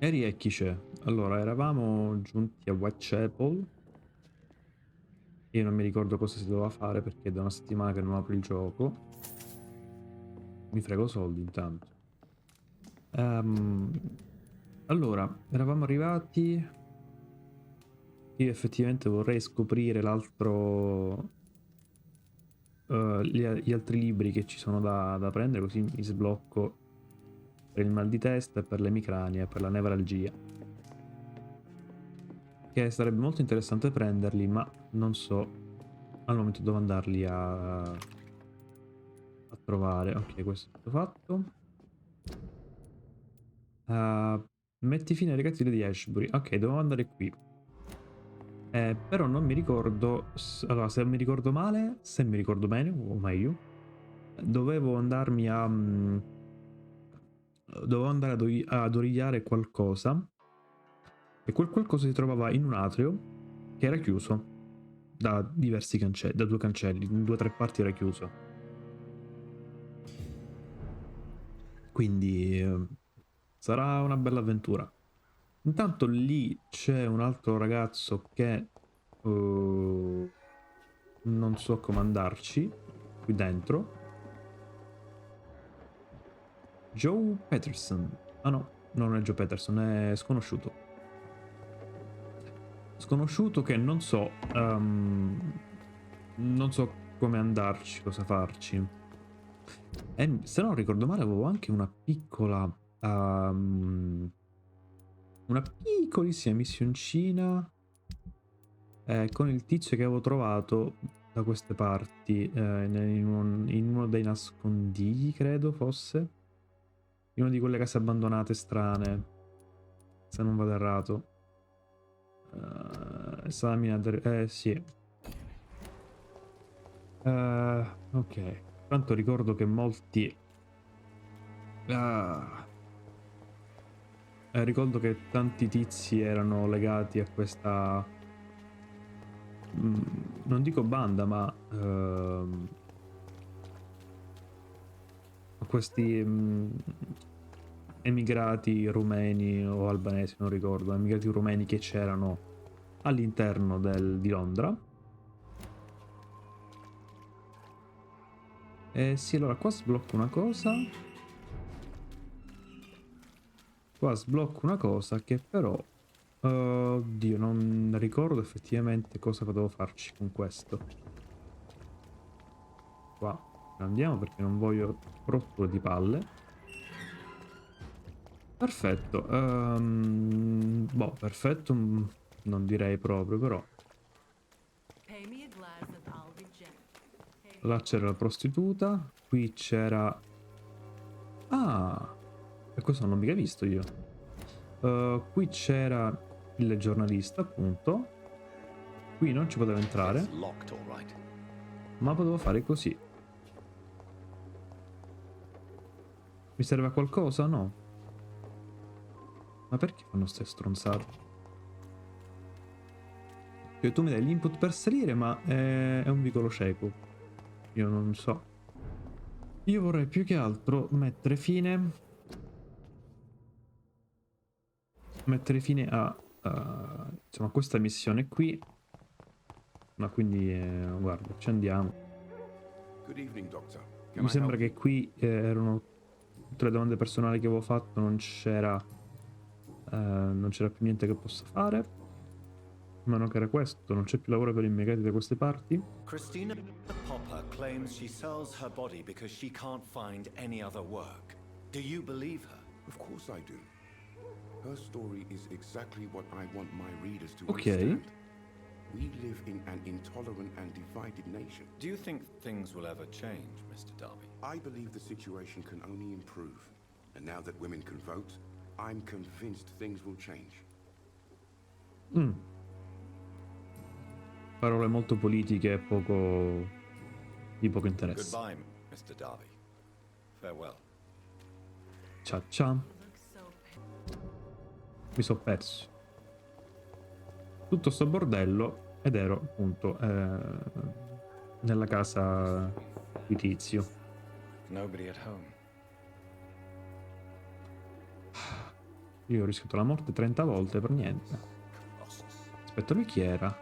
E rieccoci. Allora, eravamo giunti a Whitechapel. Io non mi ricordo cosa si doveva fare perché è da una settimana che non apro il gioco. Mi frego soldi intanto. Ehm, allora, eravamo arrivati. Io effettivamente vorrei scoprire l'altro. Gli altri libri che ci sono da prendere, così mi sblocco per il mal di testa, per l'emicrania e per la nevralgia. Che sarebbe molto interessante prenderli, ma non so al momento dove andarli a trovare. Ok, questo è tutto fatto. Metti fine ai ragazzi di Ashbury. Ok, dovevo andare qui. Però non mi ricordo. Allora, se mi ricordo male, se mi ricordo bene, o meglio, dovevo andarmi a. Dovevo andare ad origliare qualcosa. E quel qualcosa si trovava in un atrio che era chiuso da diversi cancelli, da 2 cancelli, in 2 o 3 parti era chiuso. Quindi sarà una bella avventura. Intanto lì c'è un altro ragazzo che non so come andarci qui dentro. Joe Peterson. Ah no, non è Joe Peterson, è sconosciuto. Sconosciuto che non so come andarci, cosa farci. E se non ricordo male avevo anche una piccolissima missioncina con il tizio che avevo trovato da queste parti in uno dei nascondigli, credo fosse. In una di quelle case abbandonate strane, se non vado errato. Esamina, sì. Ok. Tanto ricordo che molti. Ah, ricordo che tanti tizi erano legati a questa. Non dico banda, ma a questi emigrati rumeni o albanesi, non ricordo, emigrati rumeni che c'erano all'interno di Londra. Sì, allora qua sblocco una cosa. Qua sblocco una cosa che però. Oddio, non ricordo effettivamente cosa potevo farci con questo. Qua andiamo perché non voglio rotture di palle. Perfetto. Boh, perfetto non direi proprio, però. Là c'era la prostituta. Qui c'era. Ah! E questo non l'ho mica visto io. Qui c'era il giornalista, appunto. Qui non ci potevo entrare. Ma potevo fare così. Mi serve a qualcosa? No. Ma perché fanno ste stronzate? Cioè, tu mi dai l'input per salire, ma è un vicolo cieco. Io non so. Io vorrei più che altro mettere fine. Mettere fine insomma, questa missione qui. Ma quindi, guarda, ci andiamo. Good evening, Doctor. Can Mi I sembra help che you? qui erano tutte le domande personali che avevo fatto, non c'era più niente che possa fare. A meno che era questo, non c'è più lavoro per immigrati da queste parti. Christina Popper claims she sells her body because she can't find any other work. Do you believe her? Of course I do. Her story is exactly what I want my readers to Ok. understand. We live in an intolerant and divided nation. Do you think things will ever change, Mr. Darby? I believe the situation can only improve. And now that women can vote, I'm convinced things will change. Parole molto politiche e di poco interesse. Goodbye, Mr. Darby. Farewell. Ciao ciao. Mi sono perso. Tutto sto bordello ed ero appunto nella casa di Tizio. Nobody at home. Io ho rischiato la morte 30 volte per niente. Colossus. Aspetta, lui chi era?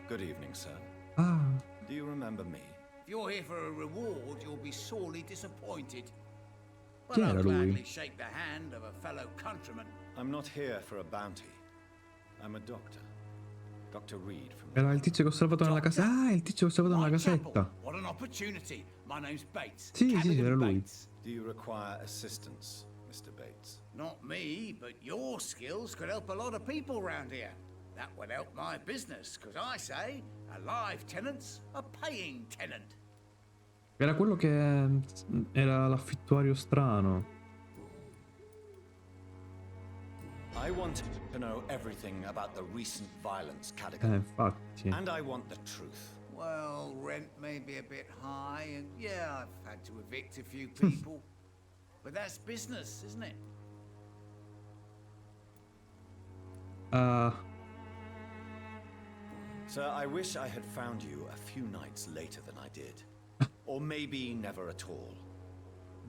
Good evening, sir. Ah, Do you remember me? If you're here for a reward, you'll be sorely disappointed. chi But I'll era lui? gladly shake the hand of a fellow countryman. I'm not here for a bounty. I'm a doctor. Dr. Reed from Era il tizio che ho salvato nella casa. Ah, il tizio che ho salvato nella Whitechapel. casetta. What an opportunity. My name's Bates. Sì, sì, Cadogan era lui. Bates. Do you require assistance, Mr. Bates? Not me, but your skills could help a lot of people round here. That would help my business, because I say a live tenant's a paying tenant. Era quello che era l'affittuario strano. I want to know everything about the recent violence, Cadogan. Infatti. And I want the truth. Well, rent may be a bit high, and yeah, I've had to evict a few people. But that's business, isn't it? Sir, I wish I had found you a few nights later than I did. Or maybe never at all.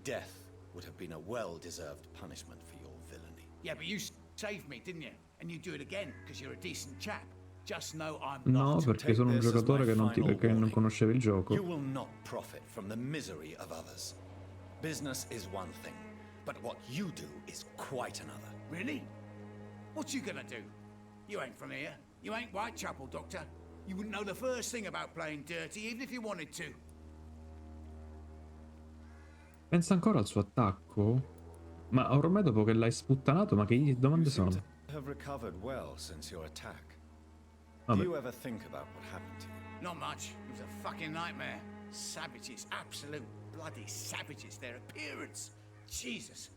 Death would have been a well-deserved punishment for your villainy. Yeah, but you saved me, didn't you? And you do it again, because you're a decent chap. Just know I'm No, not. perché sono un Take this as giocatore my che final che non warning. conosceva il gioco. You will not profit from the misery of others. Business is one thing, but what you do is quite another. Really? What you gonna do? You ain't from here. You ain't Whitechapel, Doctor. You wouldn't know the first thing about playing dirty, even if you wanted to. Pensa ancora al suo attacco? Ma ormai dopo che l'hai sputtanato, ma che domande You seem sono? to have recovered well since your attack. Vabbè. Do you ever think about what happened to you? Not much. It was a fucking nightmare. Savages, absolute bloody savages. Their appearance. Jesus.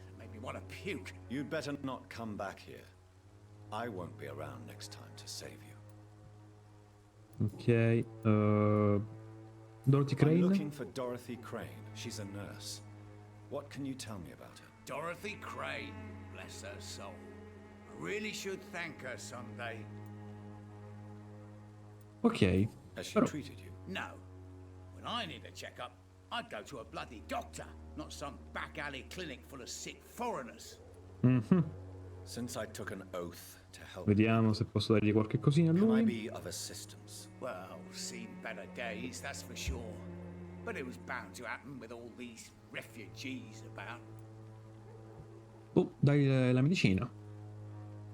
It made me want to puke. You'd better not come back here. I won't be around next time to save you. Ok. Dorothy I'm Crane? looking for Dorothy Crane. She's a nurse. What can you tell me about her? Dorothy Crane. Bless her soul. I really should thank her someday. Ok. Has she Però treated you? No. When I need a checkup, I'd go to a bloody doctor, not some back alley clinic full of sick foreigners. Since I took an oath to help, vediamo se posso dargli qualche cosina a can I lui. be of assistance? Well, seen better days, that's for sure. But it was bound to happen with all these refugees about. Oh, dai la medicina.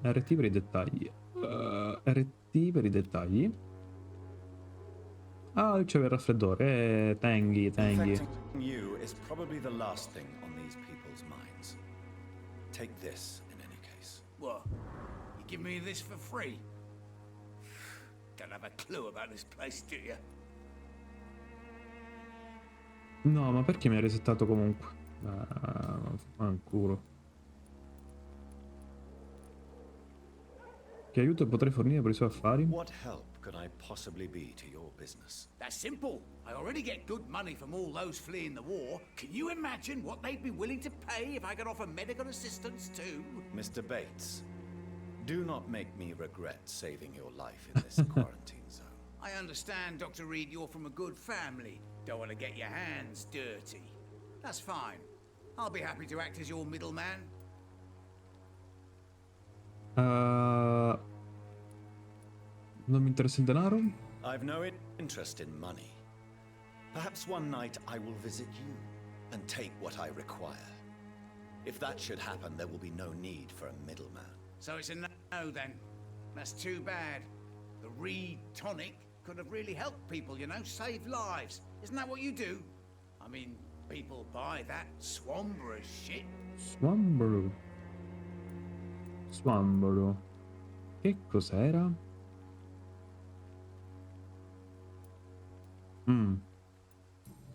RT per i dettagli. RT per i dettagli. Ah, lui c'aveva il raffreddore. Tenghi. Infecting you is probably the last thing on these people's minds. Take this in any case. What? You give me this for free? Don't have a clue about this place, do you? No, ma perché mi ha resettato comunque? Fanculo. Che aiuto potrei fornire per i suoi affari? What help could I possibly be to your business? That's simple. I already get good money from all those fleeing the war. Can you imagine what they'd be willing to pay if I could offer medical assistance too? Mr. Bates, do not make me regret saving your life in this quarantine zone. I understand, Dr. Reed, you're from a good family. Don't want to get your hands dirty. That's fine. I'll be happy to act as your middleman. Non mi interessa il denaro? I've no interest in money. Perhaps one night I will visit you and take what I require. If that should happen, there will be no need for a middleman. So it's a no then. That's too bad. The Reed tonic could have really helped people, you know, save lives. Isn't that what you do? I mean, people buy that Swamborough shit. Swamborough. Che cos'era?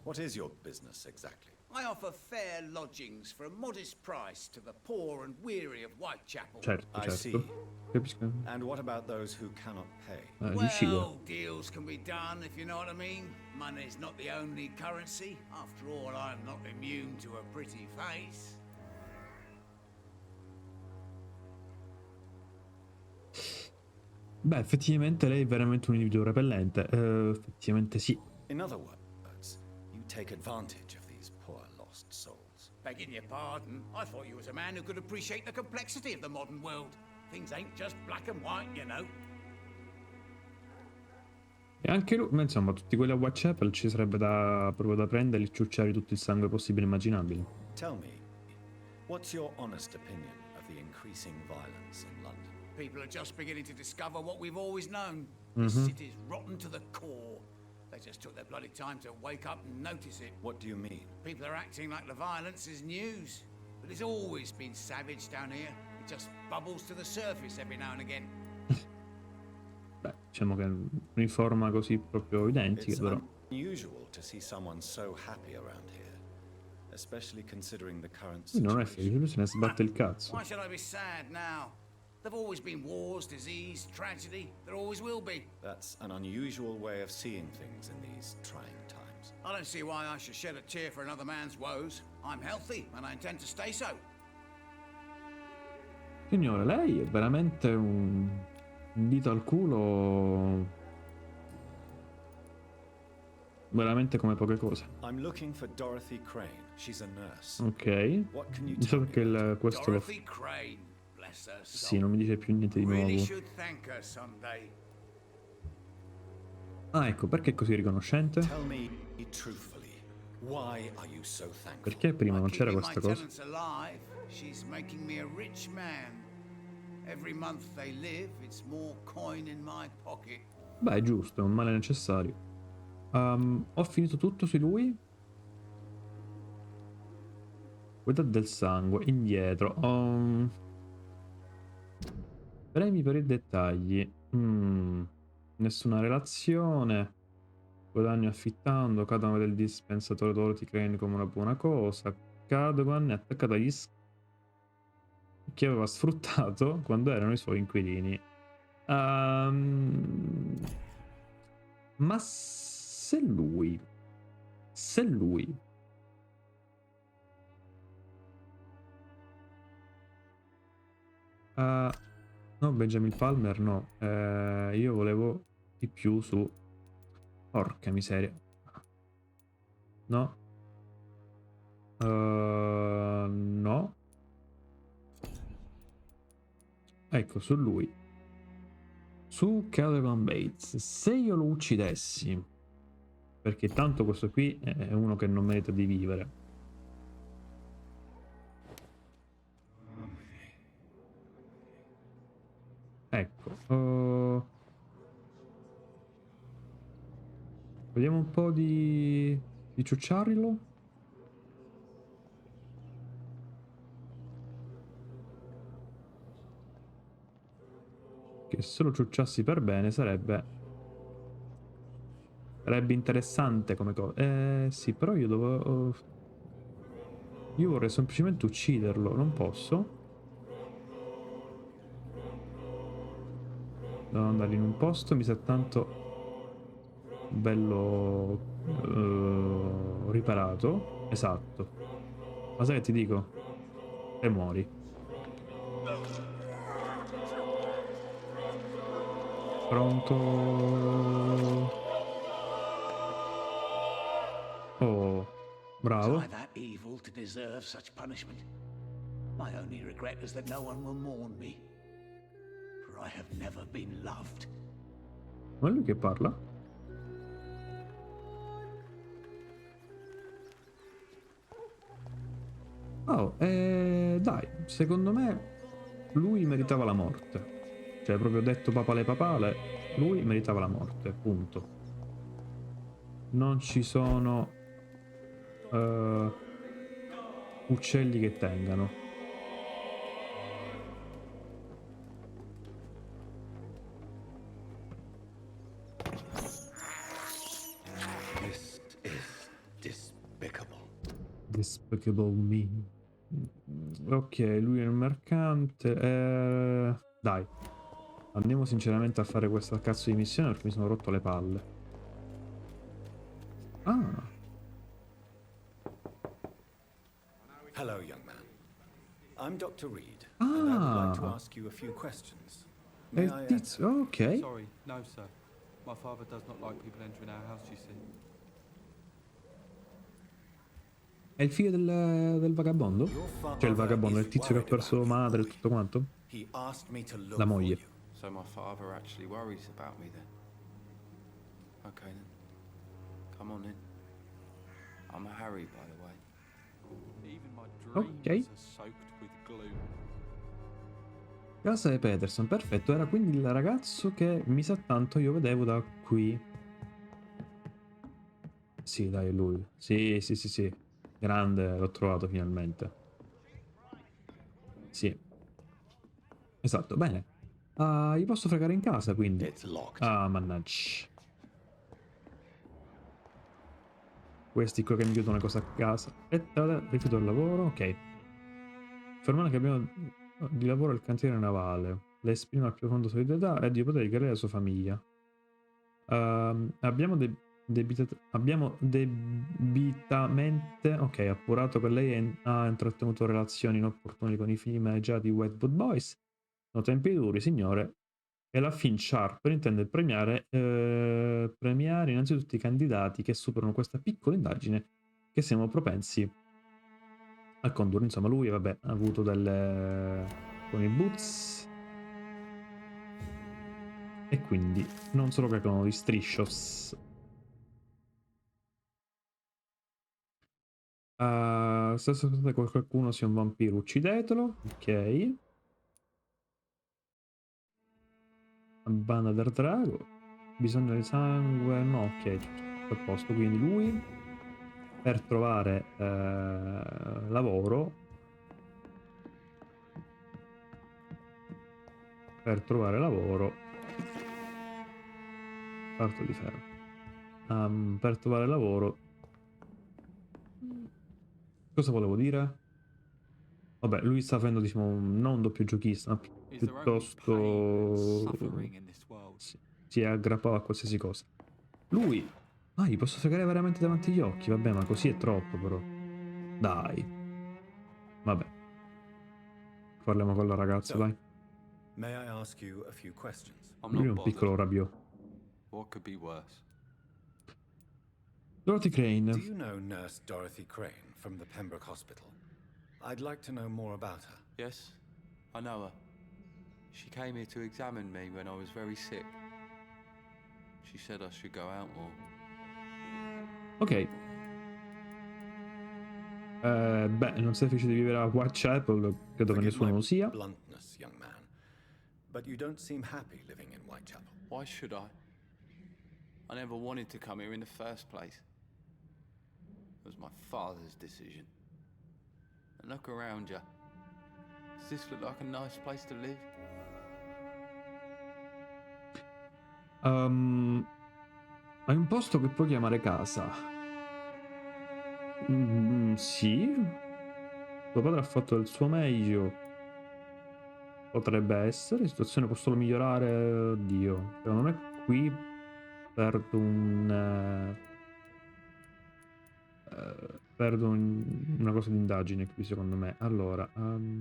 What is your business exactly? I offer fair lodgings for a modest price to the poor and weary of Whitechapel. Certo, I certo. see. Capisco. And what about those who cannot pay? Riuscivo. Well, deals can be done, if you know what I mean. Money's not the only currency. After all, I'm not immune to a pretty face. Beh, effettivamente lei è veramente un individuo repellente. Effettivamente sì. In other words, you take advantage of these poor lost souls. Begging your pardon, I thought you was a man who could appreciate the complexity of the modern world. Things ain't just black and white, you know. E anche lui, ma insomma, tutti quelli a Whitechapel ci sarebbe da proprio da prendere e ciucciare tutto il sangue possibile e immaginabile. Tell me, what's your honest opinion of the increasing violence in London? People are just beginning to discover what we've always known. This city's rotten to the core. They just took their bloody time to wake up and notice it. What do you mean? People are acting like the violence is news. But it's always been savage down here. It just bubbles to the surface every now and again. Beh, diciamo che in forma così proprio identica, It's però. unusual to see someone so happy around here, especially considering the current Lui non è situation. felice, lui se ne sbatte il cazzo. Why should I be sad now? There've always been wars, disease, tragedy. There always will be. That's an unusual way of seeing things in these trying times. I don't see why I should shed a tear for another man's woes. I'm healthy and I intend to stay so. Signore, lei è veramente un dito al culo. Veramente come poche cose. I'm looking for Dorothy Crane. She's a nurse. Ok. What can you Non so tell me perché about questo lo... Dorothy Crane, bless her soul. Sì, non mi dice più niente di Really nuovo. should thank her someday. Ah, ecco, perché è così riconoscente? Tell me truthfully, why are you so thankful? Perché prima non By c'era keeping questa my cosa? tenants alive, she's making me a rich man. Every month they live, it's more coin in my pocket. Beh, è giusto, è un male necessario. Ho finito tutto su lui. Qualità del sangue, indietro. Premi per i dettagli. Nessuna relazione. Guadagno affittando. Cadono del dispensatore Dorothy Crane come una buona cosa. Cadogan è attaccato agli che aveva sfruttato quando erano i suoi inquilini. Ma se lui no, Benjamin Palmer no, io volevo di più su, porca miseria, no, no, ecco, su lui, su Caliban Bates. Se io lo uccidessi, perché tanto questo qui è uno che non merita di vivere, ecco, vediamo un po' di ciucciarlo. Che se lo ciucciassi per bene sarebbe interessante come cosa. Sì, però io dovevo... Io vorrei semplicemente ucciderlo, non posso. Devo andare in un posto, mi sa tanto bello riparato. Esatto. Ma sai che ti dico? E muori. Pronto? Oh, bravo. Was I that evil to deserve such punishment? My only regret is that no one will mourn me. For I have never been loved. Ma è lui che parla? Oh, dai, secondo me lui meritava la morte. Cioè, proprio detto papale, lui meritava la morte, punto. Non ci sono uccelli che tengano. This is despicable. Despicable me. Ok, lui è un mercante. Dai. Andiamo sinceramente a fare questa cazzo di missione perché mi sono rotto le palle. Ah. Hello, young man. I'm Dr. Reed, and I would like to ask you a few questions. May I, Ok. Sorry, no, sir. My father does not like people entering our house, you see. È il figlio del vagabondo? Your Cioè il father vagabondo, is il tizio che ha worried perso about you, madre e boy. tutto quanto? He asked me to look La for moglie. you. So my father actually worries about me then. Okay then. Come on in. I'm Harry, by the way. Even my Ok. dreams are soaked with gloom. Casa di Peterson, perfetto. Era quindi il ragazzo che mi sa tanto io vedevo da qui. Sì, dai, è lui. Sì, sì, sì, sì. Grande, l'ho trovato finalmente. Sì. Esatto, bene. Ah, gli posso fregare in casa, quindi. It's locked. Ah, mannaggia. Questi qua che mi chiudono le cose a casa. Aspetta, rifiuto il lavoro, ok. Fermare che abbiamo di lavoro al cantiere navale. Le esprime al più profondo solidarietà e di poter creare la sua famiglia. Abbiamo debitamente, ok, appurato che lei ha intrattenuto relazioni inopportune con i figli maneggiati Wetwood Boys. No tempi duri, signore. E la Sharp intende premiare innanzitutto i candidati che superano questa piccola indagine che siamo propensi a condurre. Insomma, lui, vabbè, ha avuto delle con i boots e quindi non solo cagano di striscios. Se sapete che qualcuno sia un vampiro, uccidetelo. Ok. Banda del drago. Bisogno di sangue. No, ok, tutto a posto. Quindi lui, per trovare lavoro, parto di ferro. Per trovare lavoro, cosa volevo dire? Vabbè, lui sta facendo, diciamo, non un doppio giochista, ma Is there only pain and piuttosto suffering in this world? si è aggrappato a qualsiasi cosa. Lui, gli posso fregare veramente davanti agli occhi, vabbè, ma così è troppo, però. Dai. Vabbè, parliamo con la ragazza, So, dai. may I ask you a few questions? I'm Lui è not un piccolo bothered. rabbio. What could be worse? Dorothy Do Crane. you know Nurse Dorothy Crane from the Pembroke Hospital? I'd like to know more about her. Yes, I know her. She came here to examine me when I was very sick. She said I should go out more. Ok. Beh, non sei felice di vivere a Whitechapel, credo che Forgive nessuno my lo sia. bluntness, young man, but you don't seem happy living in Whitechapel. Why should I? I never wanted to come here in the first place. It was my father's decision. And look around you. Does this look like a nice place to live? Hai un posto che puoi chiamare casa. Sì. Tuo padre ha fatto il suo meglio. Potrebbe essere. La situazione può solo migliorare. Oddio. Secondo me qui perdo una cosa di indagine qui, secondo me. Allora,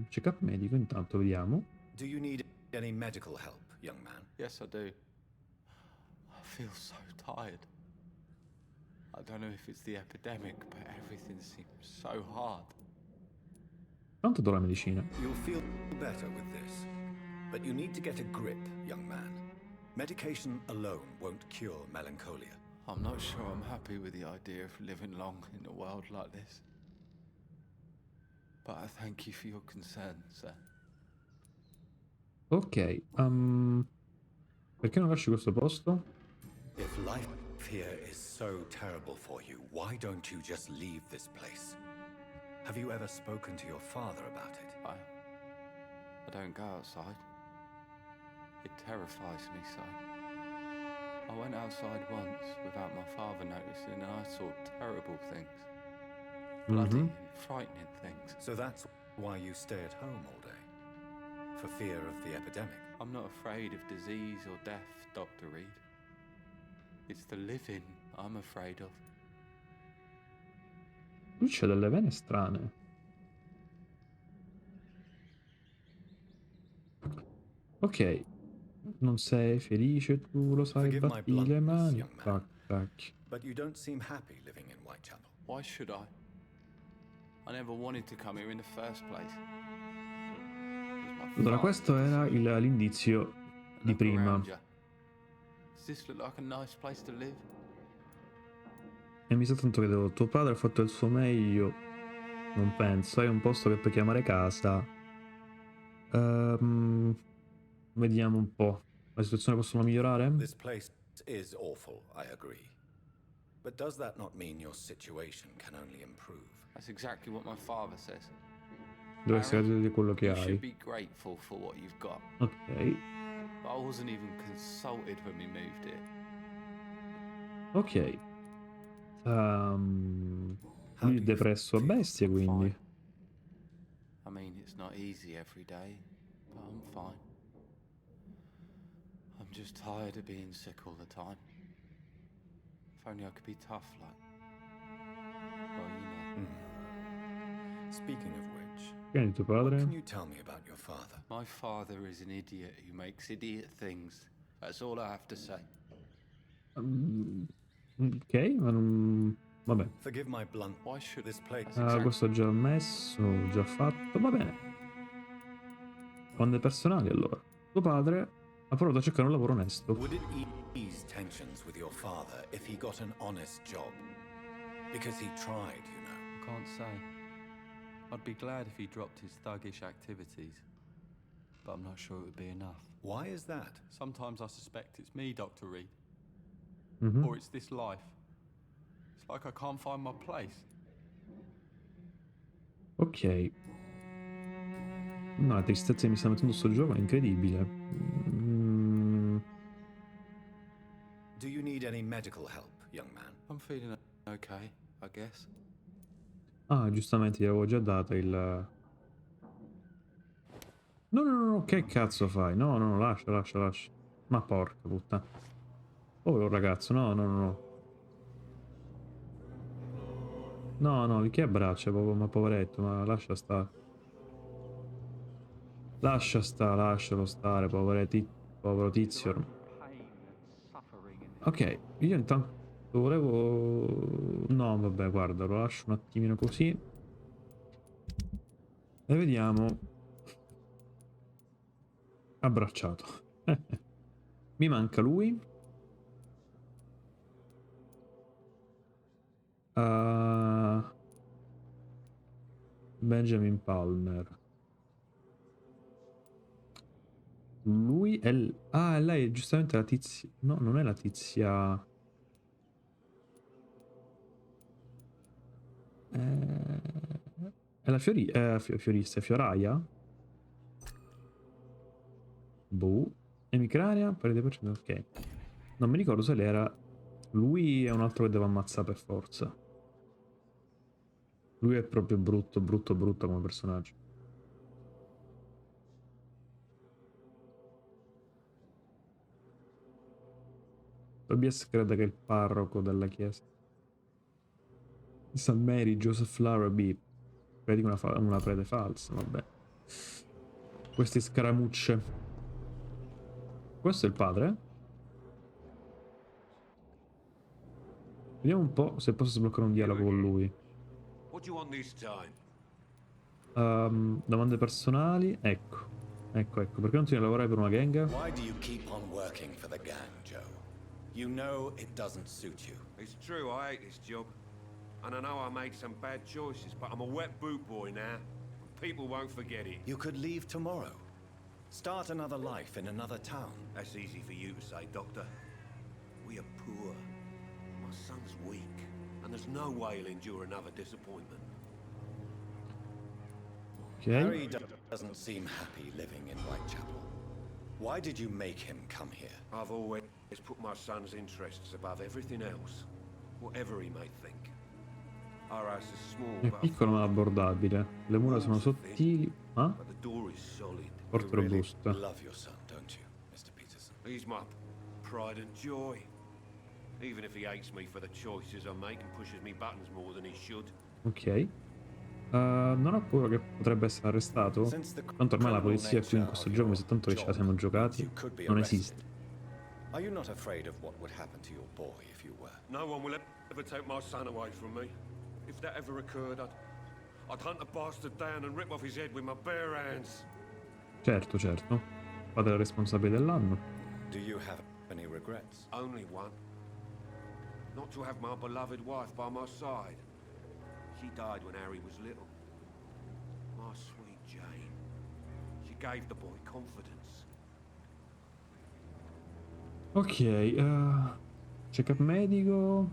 check-up medico, intanto vediamo. Do you need any medical help, young man? Yes, I do. I feel so tired. I don't know if it's the epidemic, but everything seems so hard. Tanto do la medicina. You'll feel better with this, but you need to get a grip, young man. Medication alone won't cure melancholia. I'm not sure I'm happy with the idea of living long in a world like this. But I thank you for your concern, sir. Ok, perché non lasci questo posto? If life here is so terrible for you, why don't you just leave this place? Have you ever spoken to your father about it? I don't go outside. It terrifies me so. I went outside once without my father noticing and I saw terrible things. Bloody and frightening things. So that's why you stay at home all day? For fear of the epidemic? I'm not afraid of disease or death, Dr. Reed. It's the living I'm afraid of. Lui c'ha delle vene strane. Ok. Non sei felice, tu lo sai, Forgive my batti le bluntness, mani. young man. Tac, tac. But you don't seem happy living in Whitechapel. Why should I? I never wanted to come here in the first place. It was my Allora, father questo that era decided. l'indizio And di look prima. around you. Does this look like a nice place to live? E mi sa tanto che tuo padre ha fatto il suo meglio. Non penso, è un posto che puoi chiamare casa. Vediamo un po'. La situazione possono migliorare? This place is awful, I agree. But does that not mean your situation can only improve? That's exactly what my father says. Dovresti Harry, capire di quello che you should hai. be grateful for what you've got. Ok. But I wasn't even consulted when we moved here. Ok. How Lui è do you depresso a feel? bestia, quindi. Fine. I mean, it's not easy every day, but I'm fine. I'm just tired of being sick all the time. If only I could be tough like... Well, you know. Speaking of which, Che è di tuo what padre? can you tell me about your father? My father is an idiot who makes idiot things. That's all I have to say. Ok, ma non... Vabbè. Forgive my blunt. Why should This place Questo ho già messo, ho già fatto. Va bene. Quando è personali, allora. Tuo padre ha provato a cercare un lavoro onesto. Would it ease tensions with your father if he got an honest job? Because he tried, you know. I can't say. I'd be glad if he dropped his thuggish activities, but I'm not sure it would be enough. Why is that? Sometimes I suspect it's me, Dr. Reed, Mhm. or it's this life. It's like I can't find my place. Ok. No, la tristezza che mi sta mettendo sto gioco è incredibile. Do you need any medical help, young man? I'm feeling okay, I guess. Ah, giustamente gli avevo già dato il... No, che cazzo fai? No, lascia. Ma porca puttana. Povero ragazzo, no. No, che abbraccia, ma poveretto, ma lascia stare. Lascialo stare, povero tizio. Ok, io intanto volevo... No, vabbè, guarda, lo lascio un attimino così. E vediamo. Abbracciato. Mi manca lui. Benjamin Palmer. Lui è... Ah, lei è giustamente la tizia... No, non è la tizia... È la fiorista, è Fioraia? Boh. Emicrania, parete per cento, ok. Non mi ricordo se lei era... Lui è un altro che devo ammazzare per forza. Lui è proprio brutto come personaggio. Tobias crede che è il parroco della chiesa di St. Mary, Joseph Larrabee. Vedi una prede falsa, vabbè. Queste scaramucce. Questo è il padre? Vediamo un po' se posso sbloccare un dialogo con lui. What do you want this time? Domande personali. Ecco. Perché non ti lavorai per una gang? Why do you keep on working for the gang, Joe? You know it doesn't suit you. It's true, I hate this job. And I know I made some bad choices, but I'm a wet boot boy now. People won't forget it. You could leave tomorrow. Start another life in another town. That's easy for you to say, Doctor. We are poor. My son's weak, and there's no way he'll endure another disappointment. Ok. Harry doesn't seem happy living in Whitechapel. Why did you make him come here? I've always put my son's interests above everything else, whatever he may think. Our house is small, È but piccolo ma abbordabile. Le mura sono sottili, ma but the door is solid. forte e robuste. Love your son, don't you, Mr. Peterson? He's my pride and joy. Even if he hates me for the choices I make and pushes me buttons more than he should. Ok. Non ho paura che potrebbe essere arrestato. Tanto ormai la polizia qui in questo gioco, mi sa tanto che ce la siamo giocati, non esiste. Are you not afraid of what would happen to your boy if you were? No one will ever take my son away from me. If that ever occurred, I'd hunt the bastard down and rip off his head with my bare hands. Certo, certo. Fate la responsabile dell'anno. Do you have any regrets? Only one. Not to have my beloved wife by my side. She died when Harry was little. My sweet Jane. She gave the boy confidence. Ok, check-up medico.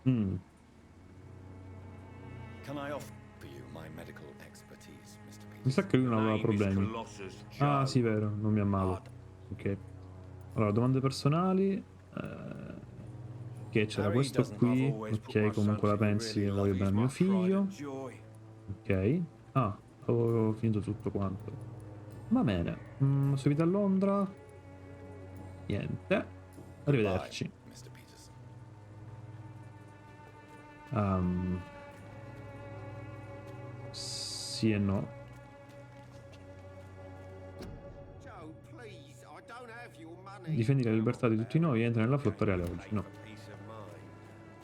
Can I offer you my medical expertise, Mr. Mi Peters? sa che lui non aveva Name is problemi. Colossus Joe. Ah, sì, vero, non mi ammalo. Ok. Allora, domande personali. Che c'era Harry questo doesn't qui. always put Ok, my comunque la son to pensi really che voglio love. bene a He's mio my pride figlio. and joy. Ok. Ah, avevo finito tutto quanto. Va bene. Sua vita a Londra. Niente. Arrivederci. Goodbye, Mr. Peters. Sì e no. Joe, please, I don't have your money. Difendi la libertà di tutti noi e entra nella flotta reale oggi. No. Peace of mind.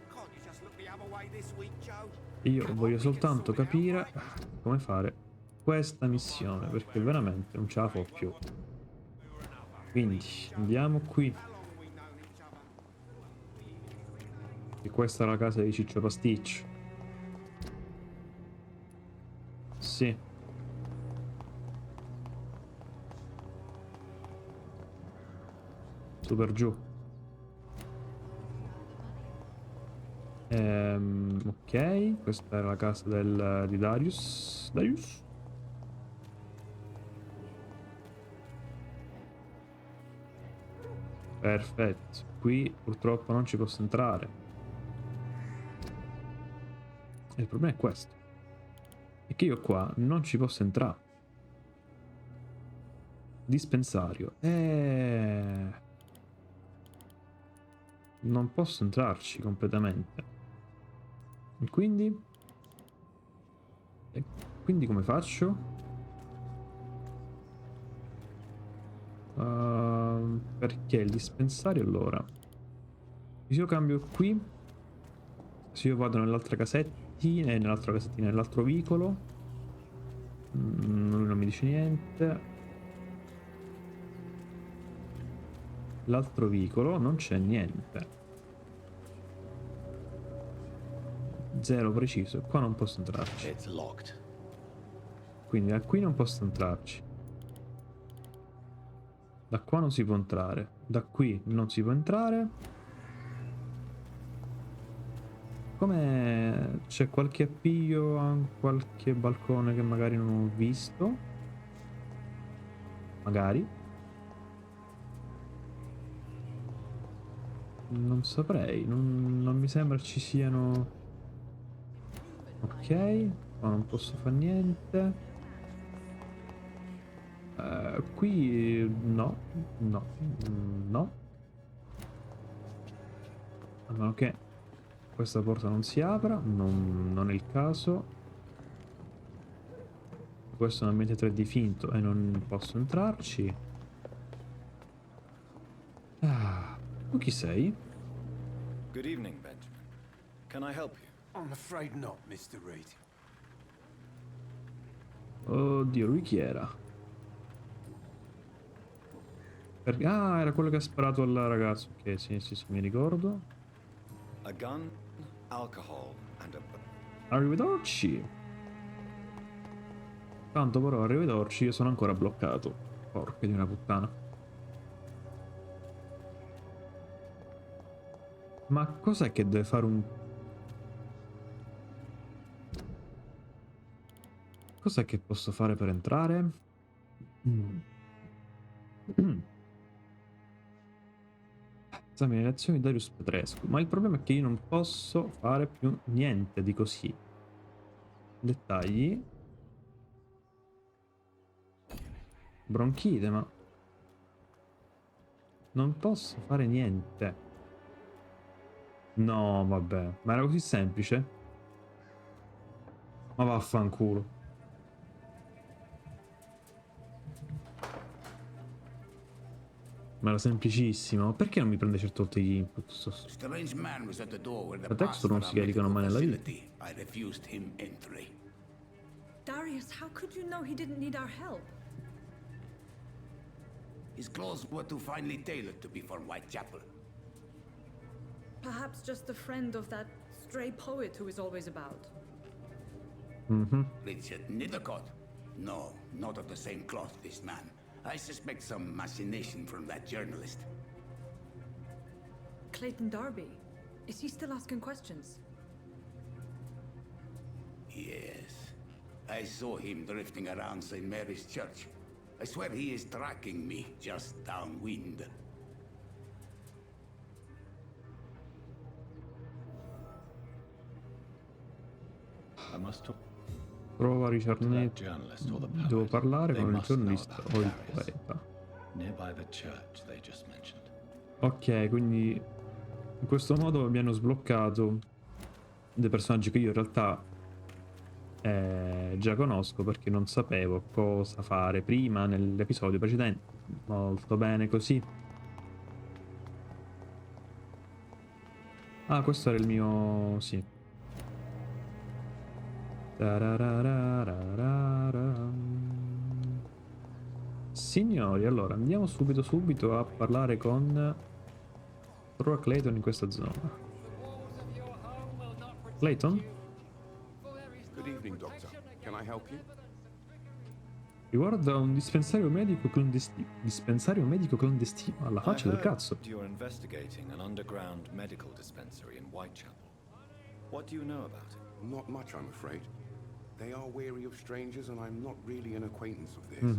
Can't you just look the other way this week, Joe? Io voglio soltanto capire come fare questa missione, perché veramente non ce la fo più. Quindi andiamo qui. How long have we known each other? E questa è la casa di Ciccio Pasticcio. Sì. Super giù. Ok, questa era la casa di Darius. Darius? Perfetto. Qui purtroppo non ci posso entrare. E il problema è questo. È che io qua non ci posso entrare. Dispensario. Non posso entrarci completamente. E quindi? E quindi come faccio? Perché il dispensario allora? Se io cambio qui, se io vado nell'altra casettina, nell'altro vicolo, lui non mi dice niente. L'altro vicolo non c'è niente. Zero preciso. Qua non posso entrarci. It's locked. Quindi da qui non posso entrarci. Da qua non si può entrare. Da qui non si può entrare. Come c'è qualche appiglio a qualche balcone che magari non ho visto? Magari. Non saprei. Non mi sembra ci siano. Ok. Qua non posso fare niente. Qui no, no, no. A meno che questa porta non si apra, non è il caso. Questo è un ambiente 3D finto e non posso entrarci. Tu chi sei? Good evening, Benjamin. Can I help you? I'm afraid not, Mr. Reed. Oddio, lui chi era? Ah, era quello che ha sparato al ragazzo. Ok, sì, mi ricordo. A gun, alcohol, and a... Arrivederci. Tanto però, arrivederci, io sono ancora bloccato. Porca di una puttana. Ma cos'è che deve fare un... Cos'è che posso fare per entrare? Esamina le azioni di Darius Petrescu. Ma il problema è che io non posso fare più niente di così. Dettagli. Bronchite, ma... Non posso fare niente. No, vabbè. Ma era così semplice? Ma vaffanculo. Ma era semplicissimo. Perché non mi prende certe volte gli input? Strange man was at the door where the La text non pass si for our caricano mai medical nella vita. facility. I refused him entry. Darius, how could you know he didn't need our help? His clothes were too finely tailored to be from Whitechapel. Perhaps just a friend of that stray poet who is always about. Richard Nethercott? No, not of the same cloth, this man. I suspect some machination from that journalist. Clayton Darby. Is he still asking questions? Yes. I saw him drifting around St. Mary's Church. I swear he is tracking me just downwind. I must talk Prova to that Richard. journalist or the poet. Devo parlare They con il must know giornalista about o il Darius. poeta. Nearby the church they just mentioned. Ok, quindi in questo modo mi hanno sbloccato dei personaggi che io in realtà già conosco perché non sapevo cosa fare prima nell'episodio precedente. Molto bene così. Ah, questo era il mio... sì. Signori, allora andiamo subito a parlare con Troy Clayton in questa zona. Clayton? Good evening, Doctor. Can I help you? Riguarda un dispensario medico clandestino alla faccia del cazzo. You're investigating an underground medical dispensary in Whitechapel. What do you know about it? Not much, I'm afraid. They are wary of strangers, and I'm not really an acquaintance of theirs.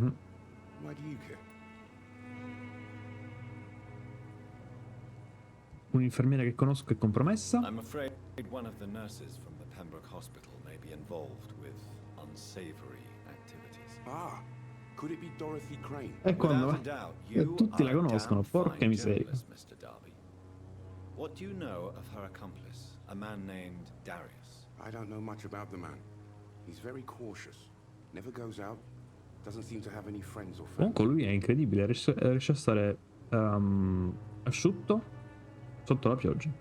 Why do you care? Un'infermiera che conosco è compromessa. I'm afraid one of the nurses from the Pembroke Hospital may be involved with unsavory activities. Ah, could it be Dorothy Crane? E quando Without a doubt, you tutti la are a conoscono, damn porca fine miseria. journalist, Mr. Darby. What do you know of her accomplice, a man named Darius? I don't know much about the man. He's very cautious. Never goes out. Doesn't seem to have any friends or family. Comunque lui è incredibile, riesce a stare asciutto sotto la pioggia.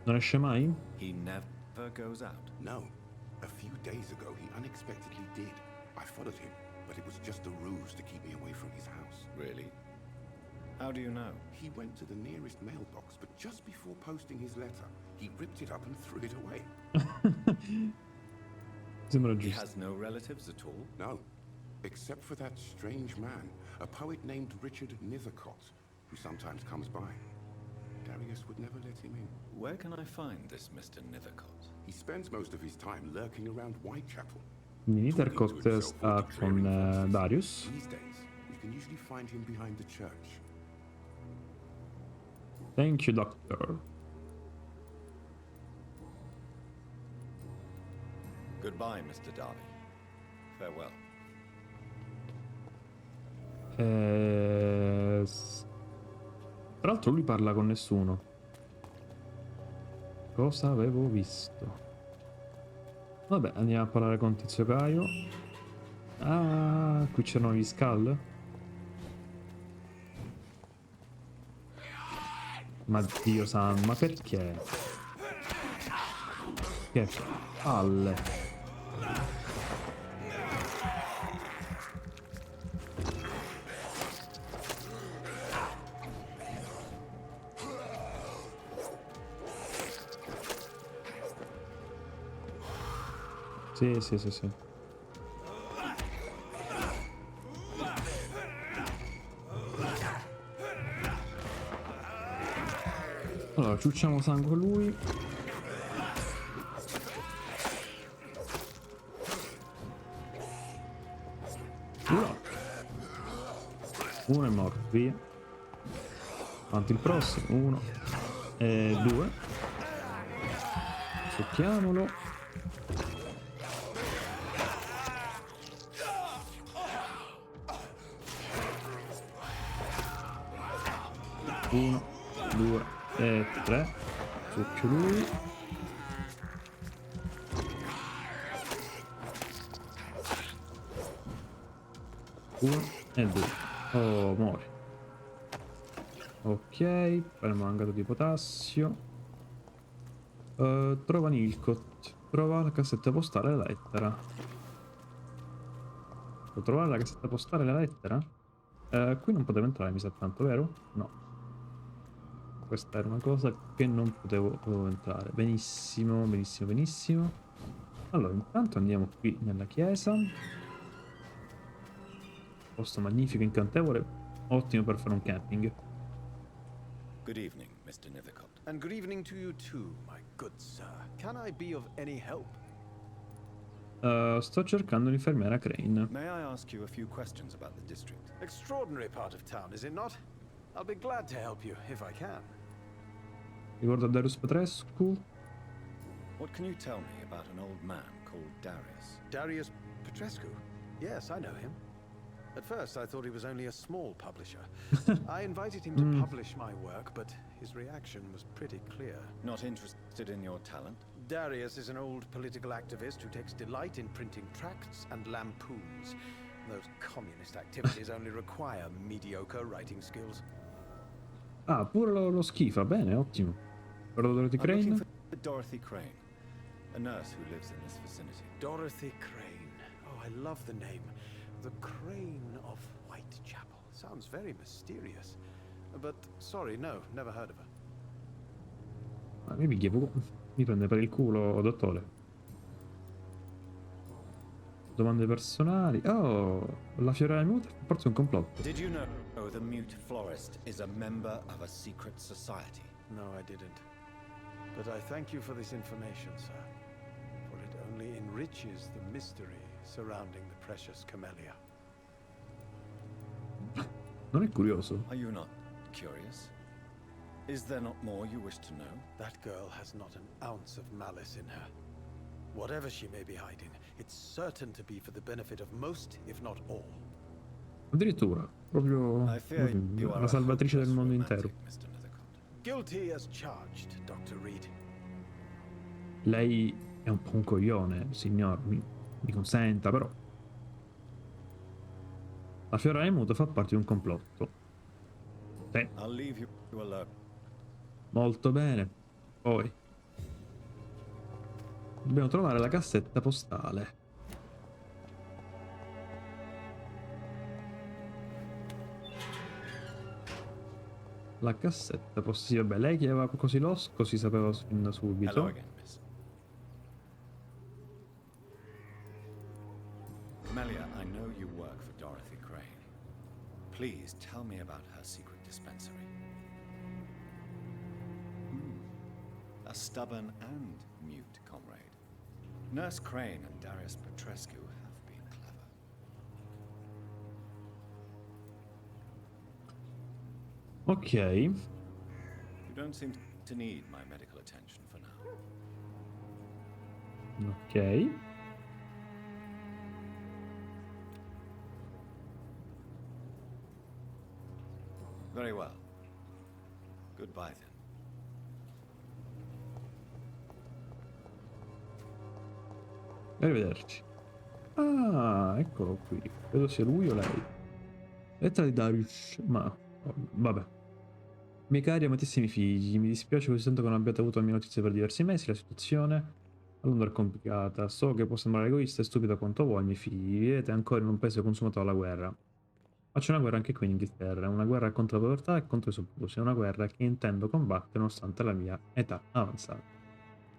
Non esce mai? He never goes out. No. A few days ago, he unexpectedly did. I followed him, but it was just a ruse to keep me away from his house. Really? How do you know? He went to the nearest mailbox, but just before posting his letter, he ripped it up and threw it away. Sembra He giusto. has no relatives at all? No, except for that strange man, a poet named Richard Nethercott, who sometimes comes by. Darius would never let him in. Where can I find this Mr. Nethercott? He spends most of his time lurking around Whitechapel. Quindi talking to Nethercott himself sta or declaring con forces. Darius. These days, you can usually find him behind the church. Thank you, Doctor. Goodbye, Mr. Darby. Farewell. Tra l'altro lui parla con nessuno. Cosa avevo visto? Vabbè, andiamo a parlare con Tizio Caio. Ah, qui c'erano gli Skull. Ma Dio San, ma perché? Che palle. Sì, sì, sì, sì. Allora, ciucciamo sangue a lui. Uno è morto, via. Avanti il prossimo, 1 e 2. Succhiamolo. Uno, 2 e 3. Succhio lui. Uno e 2. Oh, muore. Ok, permangato di potassio. Trova Nilcott. Trova la cassetta postale e la lettera. Devo trovare la cassetta postale e la lettera? Qui non potevo entrare, mi sa tanto, vero? No. Questa era una cosa che non potevo entrare. Benissimo, benissimo, benissimo. Allora, intanto andiamo qui nella chiesa. Posto magnifico, incantevole. Ottimo per fare un camping. Good evening, Mr. Nethercott. And good evening to you too, my good sir. Can I be of any help? Sto cercando l'infermiera Crane. May I ask you a few questions about the district? Extraordinary part of town, is it not? I'll be glad to help you, if I can. Riguardo a Darius Petrescu. What can you tell me about an old man called Darius? Darius Petrescu? Yes, I know him. At first, I thought he was only a small publisher. I invited him to publish my work, but his reaction was pretty clear. Not interested in your talent? Darius is an old political activist who takes delight in printing tracts and lampoons. Those communist activities only require mediocre writing skills. Ah, pure lo schifa. Bene, ottimo. Guardo Dorothy I'm Crane. looking for Dorothy Crane, a nurse who lives in this vicinity. Dorothy Crane. Oh, I love the name. The Crane of Whitechapel. Sounds very mysterious. But, sorry, no, never heard of her. Mi prende per il culo, dottore. Domande personali. Oh, la fiora muta fa parte di un complotto. Did you know the mute florist is a member of a secret society? No, I didn't. But I thank you for this information, sir. For it only enriches the mystery surrounding the precious camellia. Non è curioso? Are you not curious? Is there not more you wish to know? That girl has not an ounce of malice in her. Whatever she may be hiding, it's certain to be for the benefit of most, if not all. Addirittura, proprio I fear you are la salvatrice del mondo romantic, intero. Mr. Nethercott. Guilty as charged, Dr. Reed. Lei è un po' un coglione, signor, mi consenta, però. La fiora muta fa parte di un complotto. Sì, I'll leave you alone. molto bene. Poi dobbiamo trovare la cassetta postale. La cassetta postale. Sì, vabbè, lei che aveva così l'osco si sapeva fin da Hello subito. again, miss. Melia, I know you work for Dorothy Crane. Please tell me about her secret dispensary. A stubborn and mute comrade. Nurse Crane and Darius Petrescu have been clever. Ok. You don't seem to need my medical attention for now. Ok. Very well. Goodbye then. Arrivederci. Ah, eccolo qui. Credo sia lui o lei. Lettera di Darius. Ma vabbè. Miei cari amatissimi figli, mi dispiace così tanto che non abbiate avuto la mia notizia per diversi mesi. La situazione a lungo è complicata. So che può sembrare egoista e stupida quanto vuoi, miei figli. Vivete ancora in un paese consumato dalla guerra. Ma c'è una guerra anche qui in Inghilterra. Una guerra contro la povertà e contro i soprusi. È una guerra che intendo combattere nonostante la mia età avanzata.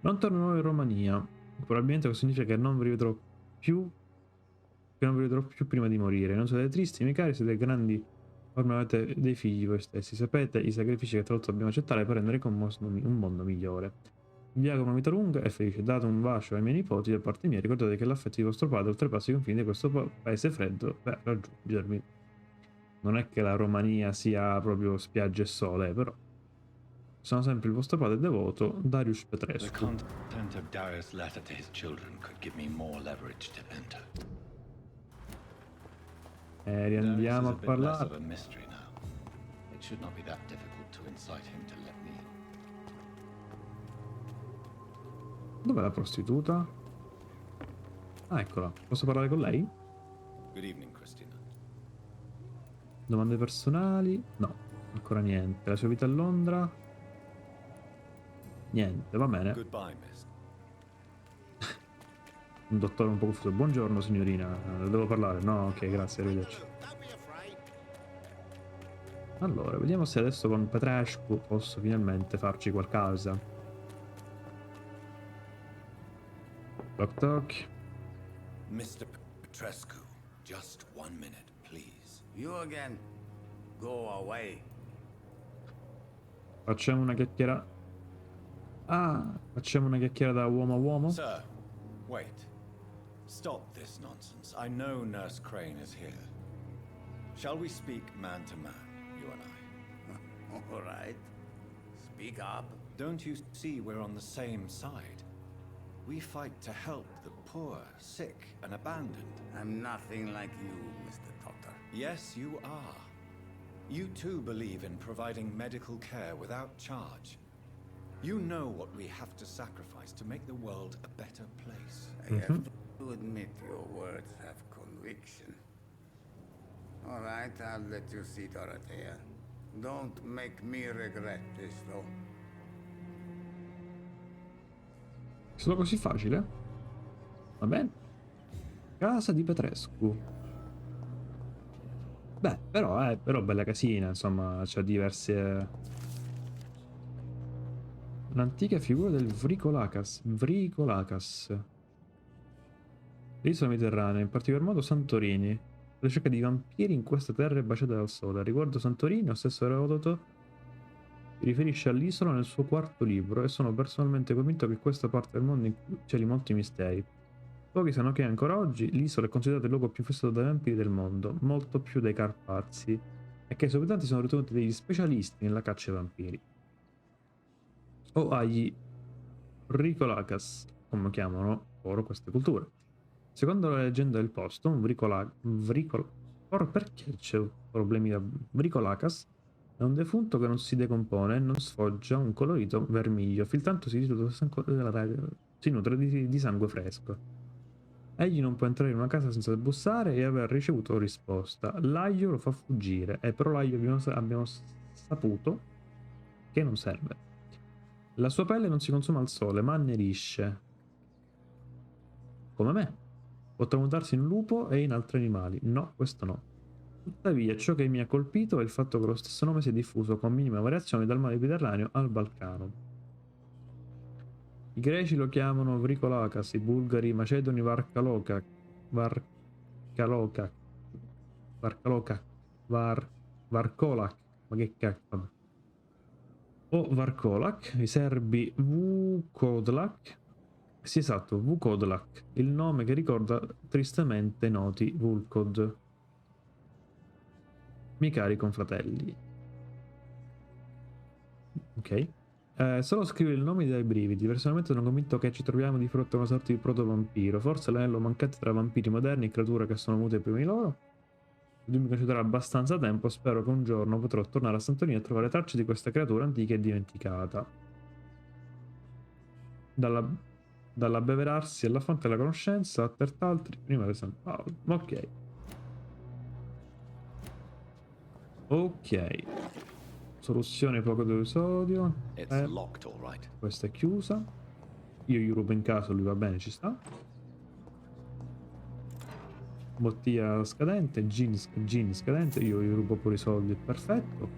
Non tornerò in Romania. Probabilmente questo significa che non vi rivedrò più. Che non vi rivedrò più prima di morire. Non siete tristi, miei cari, siete grandi. Ormai avete dei figli voi stessi. Sapete i sacrifici che tra l'altro dobbiamo accettare per rendere un mondo migliore. Vi auguro una vita lunga e felice. Date un bacio ai miei nipoti da parte mia. Ricordate che l'affetto di vostro padre oltrepassa i confini di questo paese freddo per raggiungermi. Non è che la Romania sia proprio spiagge e sole, però. Sono sempre il vostro padre devoto, Darius The Petrescu. content of Darius' letter to his children could give me more leverage to enter. Riandiamo a Darius is a bit less parlare. of a mystery now. It should not be that difficult to incite him to let me in. Dov'è la prostituta? Ah, eccola. Posso parlare con lei? Good evening, Christina. Domande personali? No. Ancora niente. La sua vita a Londra? Niente, va bene. Goodbye, miss. Un dottore un po' confuso. Buongiorno signorina, devo parlare? No, ok, grazie, arrivederci. Allora, vediamo se adesso con Petrescu posso finalmente farci qualcosa. Toc toc. Mr. Petrescu, just 1 minute, please. You again? Go away. Facciamo una chiacchiera. Ah, facciamo una chiacchiera da uomo a uomo? Sir, wait. Stop this nonsense. I know Nurse Crane is here. Shall we speak man to man, you and I? All right. Speak up. Don't you see we're on the same side? We fight to help the poor, sick, and abandoned. I'm nothing like you, Mr. Doctor. Yes, you are. You too believe in providing medical care without charge. You know what we have to sacrifice to make the world a better place. I have to admit your words have conviction. All right, I'll let you see Dorothea. Don't make me regret this, though. È stato così facile? Va bene. Casa di Petrescu. Beh, però bella casina, insomma, c'ha diverse... L'antica figura del Vrikolacas. L'isola mediterranea, in particolar modo Santorini. La ricerca di vampiri in queste terre baciate dal sole. Riguardo Santorini, lo stesso Erodoto si riferisce all'isola nel suo quarto libro e sono personalmente convinto che questa parte del mondo celi molti misteri. Pochi sanno che ancora oggi l'isola è considerata il luogo più infestato dai vampiri del mondo, molto più dei Carpazi, e che i suoi abitanti sono ritenuti degli specialisti nella caccia ai vampiri. O agli Vrikolacas, come chiamano loro queste culture. Secondo la leggenda del posto, un Ora perché c'è problemi da Vrikolacas? È un defunto che non si decompone e non sfoggia un colorito vermiglio, filtrandosi si nutre di sangue fresco. Egli non può entrare in una casa senza bussare e aver ricevuto risposta. L'aglio lo fa fuggire, e però l'aglio abbiamo saputo che non serve. La sua pelle non si consuma al sole, ma annerisce. Come me. Può tramutarsi in lupo e in altri animali. No, questo no. Tuttavia, ciò che mi ha colpito è il fatto che lo stesso nome si è diffuso con minime variazioni dal mare Mediterraneo al Balcano. I greci lo chiamano Vrikolacas, i bulgari, i macedoni Varkolak, ma che cacchio. O Varkolak, i serbi Vukodlak, sì esatto, Vukodlak, il nome che ricorda tristemente noti Vulkod. Miei cari confratelli. Ok. Solo scrivere il nome dai brividi. Personalmente sono convinto che ci troviamo di fronte a una sorta di proto-vampiro. Forse l'anello mancante tra vampiri moderni e creature che sono venute prima di loro. Mi concederà abbastanza tempo. Spero che un giorno potrò tornare a Santorini e trovare tracce di questa creatura antica e dimenticata. Dall'abbeverarsi alla fonte della conoscenza a tutt'altri prima di San Paolo. Ok. Ok. Soluzione poco d'episodio. Questa è chiusa. Io gli rubo in caso, lui va bene, ci sta. Bottiglia scadente, gin scadente, io gli rubo pure i soldi, perfetto.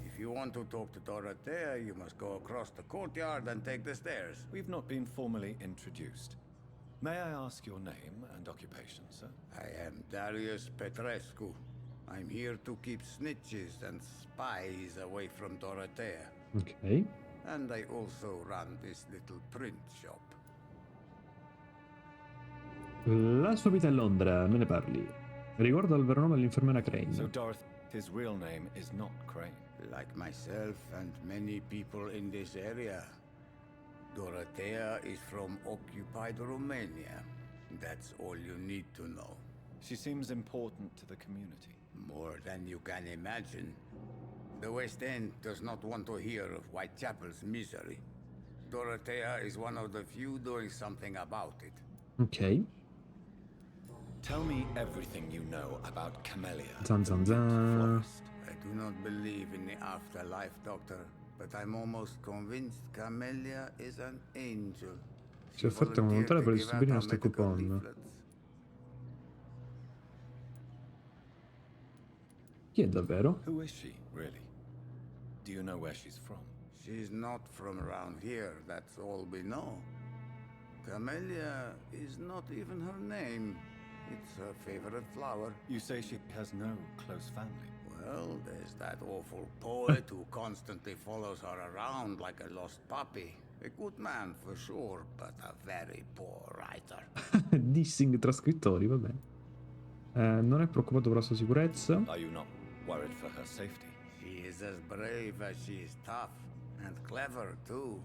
If you want to talk to Dorothea, you must go across the courtyard and take the stairs. We've not been formally introduced. May I ask your name and occupation, sir? I am Darius Petrescu. I'm here to keep snitches and spies away from Dorothea. Ok. And I also run this little print shop. La sua vita a Londra, me ne parli. Ricordo il vero nome dell'infermiera Crane. So Dorothy's real name is not Crane. Like myself and many people in this area, Dorothea is from occupied Romania. That's all you need to know. She seems important to the community. More than you can imagine. The West End does not want to hear of Whitechapel's misery. Dorothea is one of the few doing something about it. Ok. Tell me everything you know about Camellia. Zan zan zan. A do not believe in the afterlife, Doctor, but I'm almost convinced Camellia is an angel. Si è offerta come volontaria per distribuire i nostri coupon. Chi è davvero? Who is she, really? Do you know where she's from? She's not from around here, that's all we know. Camellia is not even her name. It's her favorite flower. You say she has no close family? Well, there's that awful poet who constantly follows her around like a lost puppy. A good man for sure, but a very poor writer. Dissing tra scrittori, va bene. Non è preoccupato per la sua sicurezza. Are you not worried for her safety? She is as brave as she is tough, and clever too.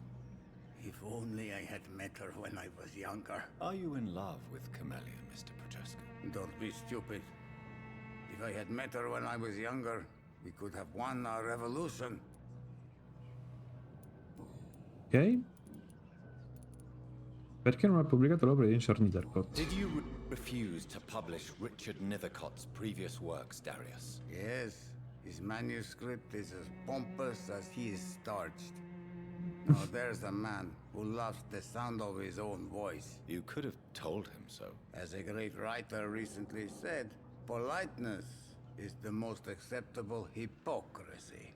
If only I had met her when I was younger. Are you in love with Camellia, Mr. Prochaska? Don't be stupid. If I had met her when I was younger, we could have won our revolution. Ok. Perché non ha pubblicato l'opera di Richard Nethercott? Did you refuse to publish Richard Nethercott's previous works, Darius? Yes, his manuscript is as pompous as he is starched. Now there's a man who loves the sound of his own voice. You could have told him so. As a great writer recently said, politeness is the most acceptable hypocrisy.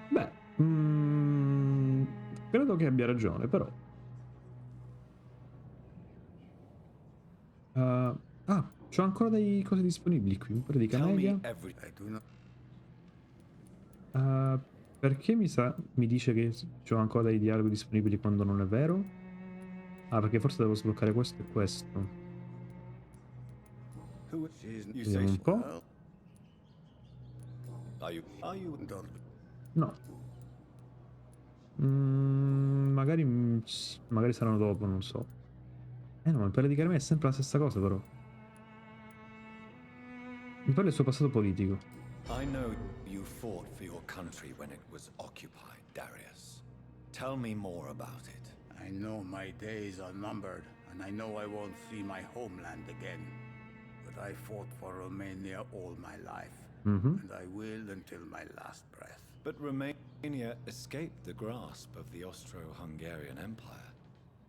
Beh, credo che abbia ragione, però. C'ho ancora dei cose disponibili qui, un paio di Camellia. Perché mi dice che c'ho ancora dei dialoghi disponibili quando non è vero? Ah, perché forse devo sbloccare questo e questo. Vediamo un po'. No. Magari saranno dopo, non so. No, il pelle di Carme è sempre la stessa cosa, però. Mi parla del suo passato politico. I know you fought for your country when it was occupied, Darius. Tell me more about it. I know my days are numbered, and I know I won't see my homeland again. But I fought for Romania all my life, and I will until my last breath. But Romania escaped the grasp of the Austro-Hungarian Empire.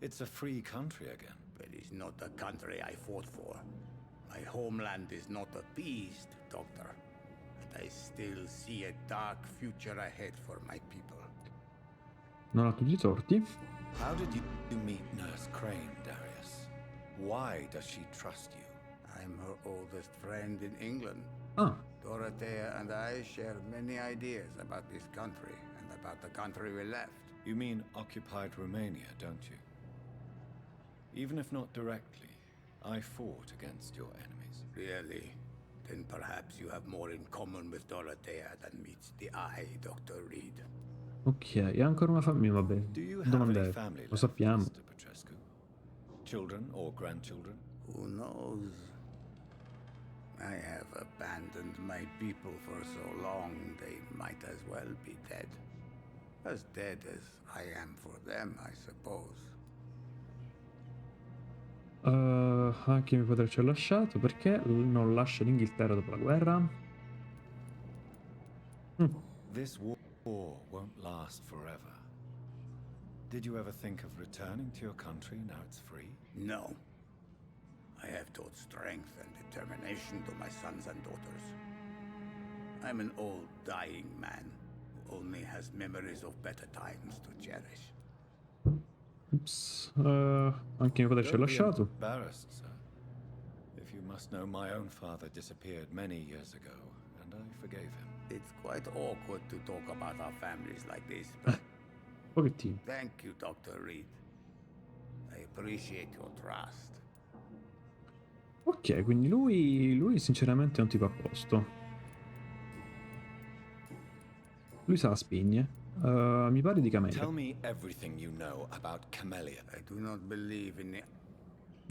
It's a free country again. But it's not the country I fought for. My homeland is not appeased, Doctor. And I still see a dark future ahead for my people. Non ha tutti i torti. How did you meet Nurse Crane, Darius? Why does she trust you? I'm her oldest friend in England. Ah. Dorothea and I share many ideas about this country and about the country we left. You mean occupied Romania, don't you? Even if not directly, I fought against your enemies. Really? Then perhaps you have more in common with Dorothea than meets the eye, Dr. Reed. Ok, e ancora una famiglia, vabbè. Domande, lo sappiamo. Children or grandchildren? Who knows? I have abandoned my people for so long, they might as well be dead. As dead as I am for them, I suppose. Anche mio padre ci ha lasciato. Perché non lascia l'Inghilterra dopo la guerra? This war won't last forever. Did you ever think of returning to your country now it's free? No. I have taught strength and determination to my sons and daughters. I'm an old, dying man who only has memories of better times to cherish. Ups. Anche mio padre ci ha lasciato. Embarrassed, sir. If you must know, my own father disappeared many years ago, and I forgave him. It's quite awkward to talk about our families like this, but Pochettino. thank you, Dr. Reed. I appreciate your trust. Ok, quindi lui sinceramente è un tipo a posto. Lui sa la spigne. Mi pare di Camellia. Tell me everything you know about Camellia. I do not believe in the...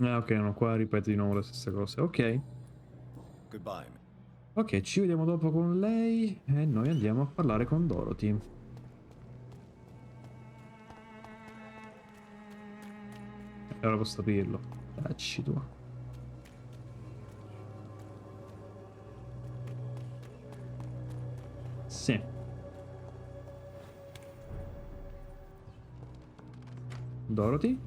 Ok, no, qua ripeto di nuovo le stesse cose. Ok. Goodbye. Ok, ci vediamo dopo con lei e noi andiamo a parlare con Dorothy. E ora posso aprirlo. Dacci tu. Sì. Dorothy.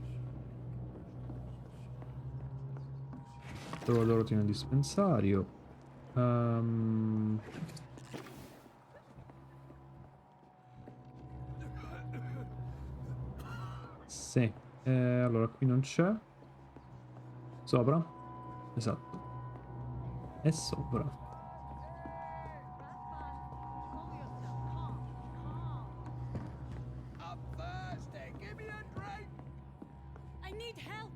Trovo Dorothy nel dispensario. Sì. Allora qui non c'è. Sopra? Esatto. È sopra. I need help.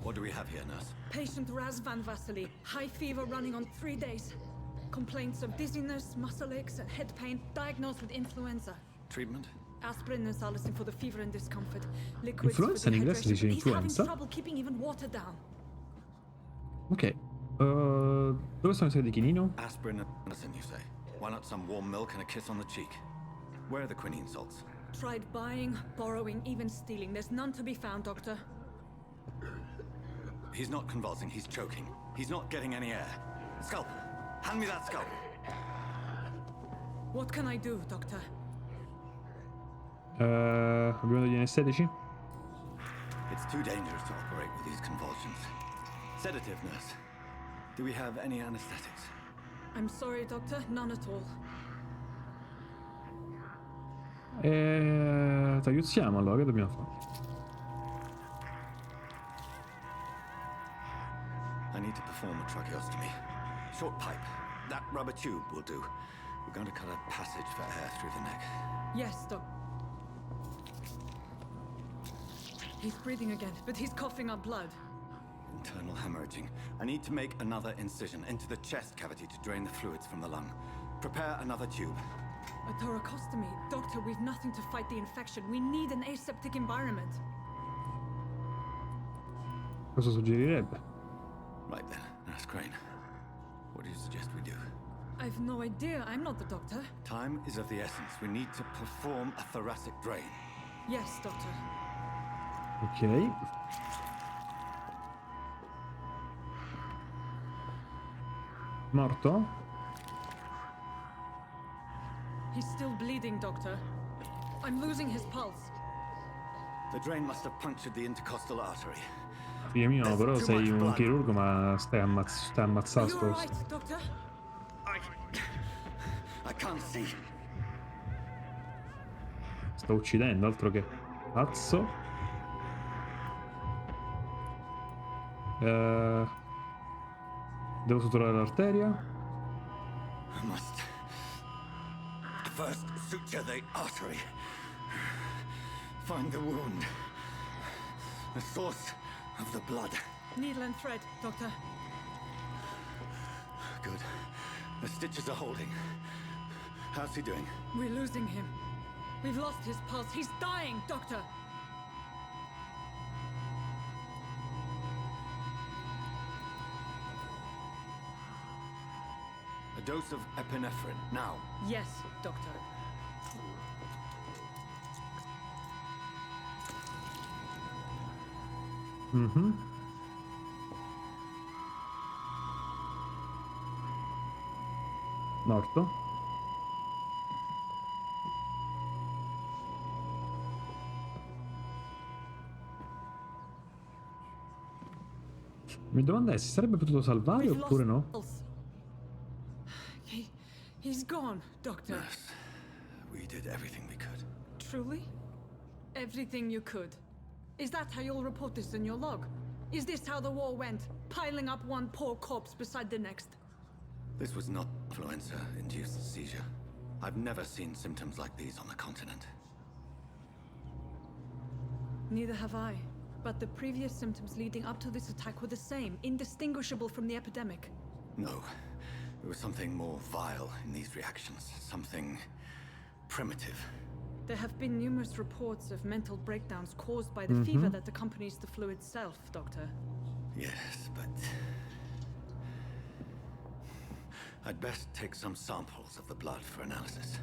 What do we have here, nurse? Patient Raz Van Vasily. High fever running on 3 days. Complaints of dizziness, muscle aches, and head pain. Diagnosed with influenza. Treatment? Aspirin and salicin for the fever and discomfort. Liquids Influenza for in inglese si dice dehydration. He's having influenza. trouble keeping even water down. Ok. Dove sono i soldi di Chinino? Aspirin and medicine, you say? Why not some warm milk and a kiss on the cheek? Where are the quinine salts? Tried buying, borrowing, even stealing. There's none to be found, Doctor. He's not convulsing, he's choking. He's not getting any air. Scalpel! Hand me that scalpel! What can I do, Doctor? Abbiamo degli anestetici? It's too dangerous to operate with these convulsions. Sedative, nurse. Do we have any anesthetics? I'm sorry, Doctor. None at all. Tagliuzziamo allora, che dobbiamo fare? I need to perform a tracheostomy. Short pipe. That rubber tube will do. We're going to cut a passage for air through the neck. Yes, Doc. He's breathing again, but he's coughing up blood. Internal hemorrhaging. I need to make another incision into the chest cavity to drain the fluids from the lung. Prepare another tube. A thoracostomy. Doctor, we've nothing to fight the infection. We need an aseptic environment. Cosa suggerirebbe? Right then, Nurse Crane. What do you suggest we do? I've no idea. I'm not the doctor. Time is of the essence. We need to perform a thoracic drain. Yes, Doctor. Ok. Morto? He's still bleeding, Doctor. I'm losing his pulse. The drain must have punctured the intercostal artery. Figlio mio, no, però sei un chirurgo, ma stai Are ammazzando you sto... alright, Doctor? I can't see. Sto uccidendo, altro che... Pazzo. Devo suturare l'arteria. I must first suture the artery. Find the wound. The source of the blood. Needle and thread, Doctor. Good. The stitches are holding. How's he doing? We're losing him. We've lost his pulse. He's dying, Doctor. A dose of epinephrine, now. Yes, Doctor. Mhm. Morto. Mi domanda è, si sarebbe potuto salvare We've oppure lost no? pulse. He's gone, Doctor. Yes. We did everything we could. Truly? Everything you could. Is that how you'll report this in your log? Is this how the war went? Piling up one poor corpse beside the next? This was not influenza-induced seizure. I've never seen symptoms like these on the continent. Neither have I. But the previous symptoms leading up to this attack were the same, indistinguishable from the epidemic. No. There was something more vile in these reactions. Something primitive. There have been numerous reports of mental breakdowns caused by the fever that accompanies the flu itself, Doctor. Yes, but... I'd best take some samples of the blood for analysis.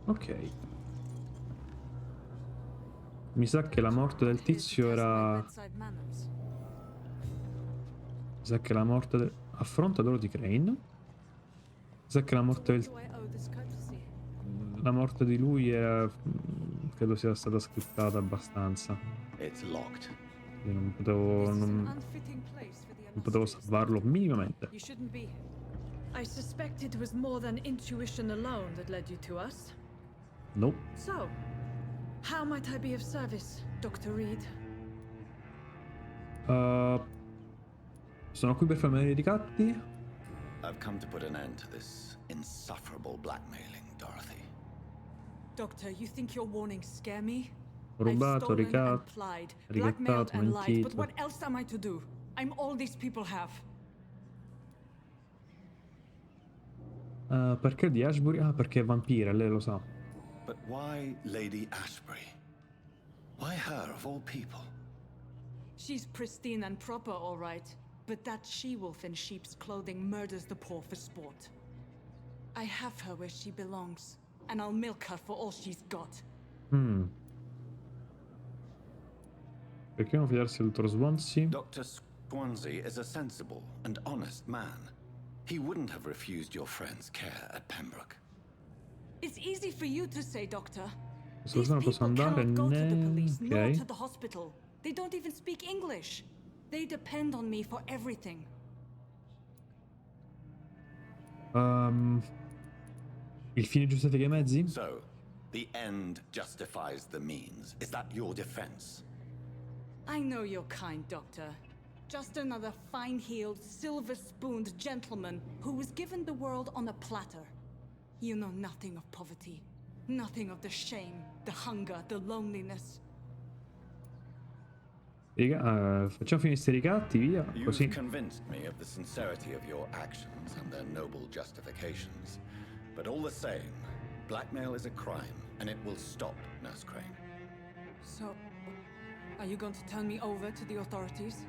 Ok. Mi sa che la morte del tizio era... Mi sa che la morte del... Affronta Dorothy Crane. Mi sa che la morte del... La morte di lui era... credo sia stata scriptata abbastanza. Io non potevo... non potevo salvarlo minimamente. I suspect it was more than intuition alone that led you to us. Nope. So, how might I be of service, Dr. Reed? Sono qui per farmi i ricatti. I've come to put an end to this insufferable blackmailing, Dorothy. Doctor, you think your warnings scare me? Ho rubato, ricattato, blackmailed and lied, but mentito. what else am I to do? I'm all these people have. Perché di Ashbury? Ah, perché è vampira, lei lo sa. But why Lady Ashbury? Why her of all people? She's pristine and proper, all right. But that she-wolf in sheep's clothing murders the poor for sport. I have her where she belongs, and I'll milk her for all she's got. Perché non fidarsi del dottor Swansea? Dr. Swansea is a sensible and honest man. He wouldn't have refused your friend's care at Pembroke. It's easy for you to say, Doctor. Questa These persona posso people andare cannot go to the né... police, nor Ok. to the hospital. They don't even speak English. They depend on me for everything. Il fine giustifica i mezzi? So, the end justifies the means. Is that your defense? I know you're kind, Doctor. Just another fine-heeled, silver-spooned gentleman who was given the world on a platter. You know nothing of poverty. Nothing of the shame, the hunger, the loneliness. Facciamo finire questi ricatti, via. Così. You've convinced me of the sincerity of your actions and their noble justifications. But all the same, blackmail is a crime, and it will stop, Nurse Crane. So, are you going to turn me over to the authorities?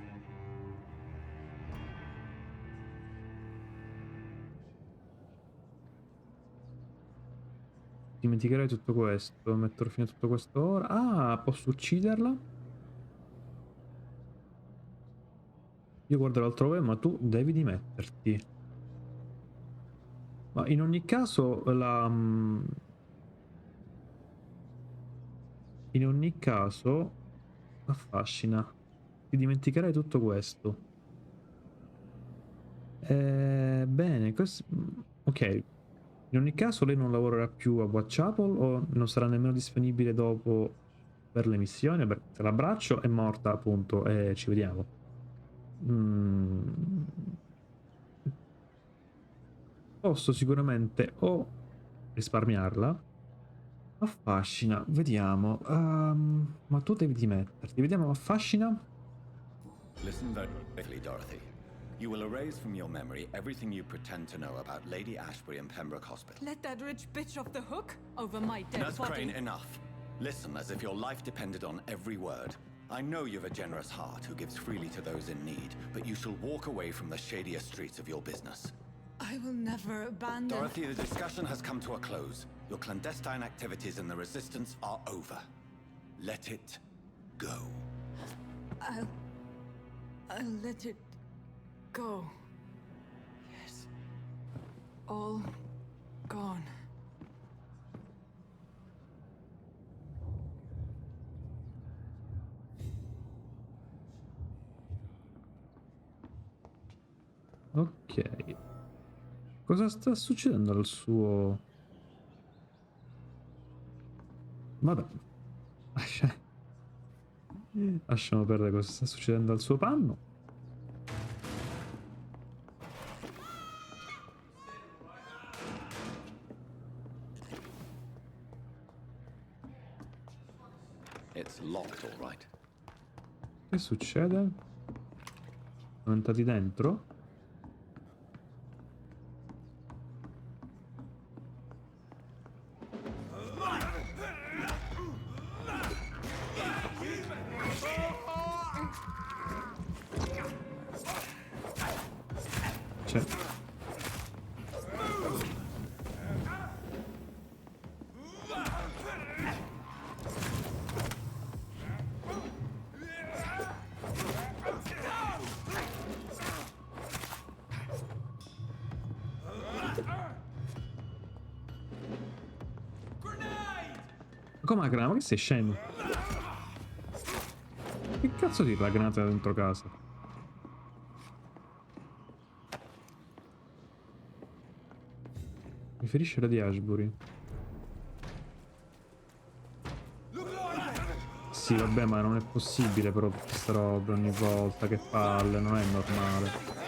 Dimenticherai tutto questo. Metterò fine a tutto questo ora. Ah, posso ucciderla? Io guarderò altrove, ma tu devi dimetterti. Ma in ogni caso la... In ogni caso affascina. Ti dimenticherai tutto questo. Bene, questo... Ok. In ogni caso lei non lavorerà più a Whitechapel o non sarà nemmeno disponibile dopo per le missioni? Beh, se l'abbraccio è morta appunto e ci vediamo. Posso sicuramente o risparmiarla. Affascina, vediamo. Ma tu devi dimetterti. Vediamo, affascina. Listen very carefully, Dorothy. You will erase from your memory everything you pretend to know about Lady Ashbury and Pembroke Hospital. Let that rich bitch off the hook over my dead Nurse body. Crane, enough. Listen as if your life depended on every word. I know you've a generous heart who gives freely to those in need, but you shall walk away from the shadier streets of your business. I will never abandon... Dorothy, the discussion has come to a close. Your clandestine activities in the Resistance are over. Let it go. I'll let it go. Yes. All gone. Ok. Cosa sta succedendo al suo... Vabbè. Lasciamo perdere cosa sta succedendo al suo panno. It's locked, all right. Che succede? Sono entrati dentro? C'è. come la granata? Ma che sei scemo? Che cazzo tira la granata dentro casa? Mi ferisce la di Ashbury. Sì, vabbè, ma non è possibile però tutte queste robe ogni volta, che palle, non è normale.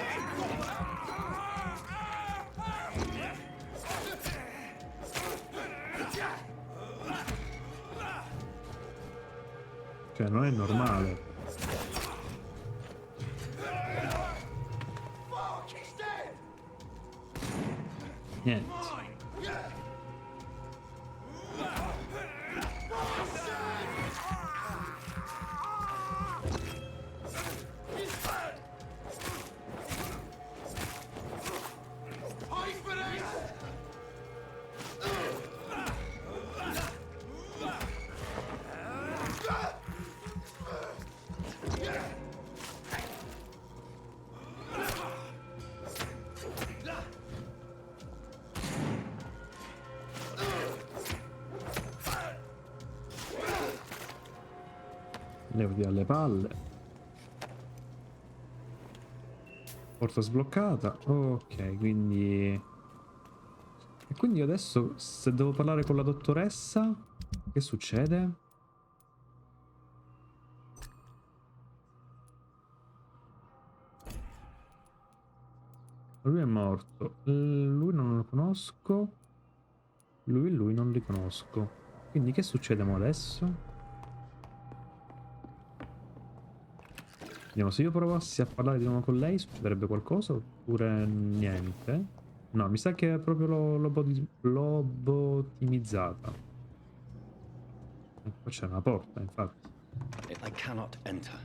Cioè, non è normale. Niente. Levati dalle palle. Porta sbloccata. Ok, quindi... E quindi adesso, se devo parlare con la dottoressa, che succede? Lui è morto. Lui non lo conosco. Lui non li conosco. Quindi che succede mo adesso? Vediamo, se io provassi a parlare di nuovo con lei succederebbe qualcosa oppure niente? No, mi sa che è proprio lobottimizzata. Qua c'è una porta, infatti. I cannot enter.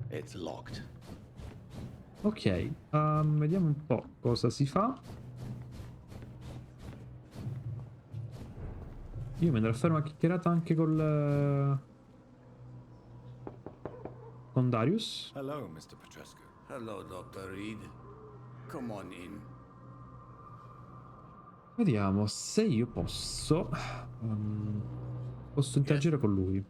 It's locked. Ok, vediamo un po' cosa si fa. Io mi andrò a fare una chiacchierata anche con Darius. Hello, Mr. Petrescu. Hello, Dr. Reed. Come on in. Vediamo se io posso interagire con lui.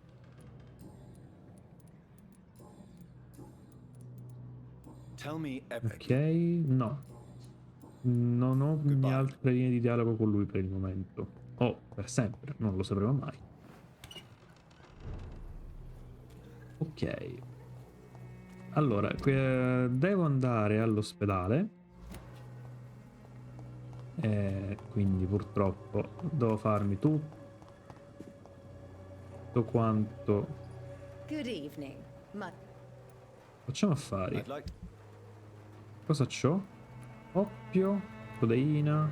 Tell me Ok, no. Non ho né altre linee di dialogo con lui per il momento. O per sempre, non lo sapremo mai. Ok. Allora, devo andare all'ospedale. Quindi purtroppo devo farmi tutto quanto. Good evening. Facciamo affari. Cosa c'ho? Oppio, proteina,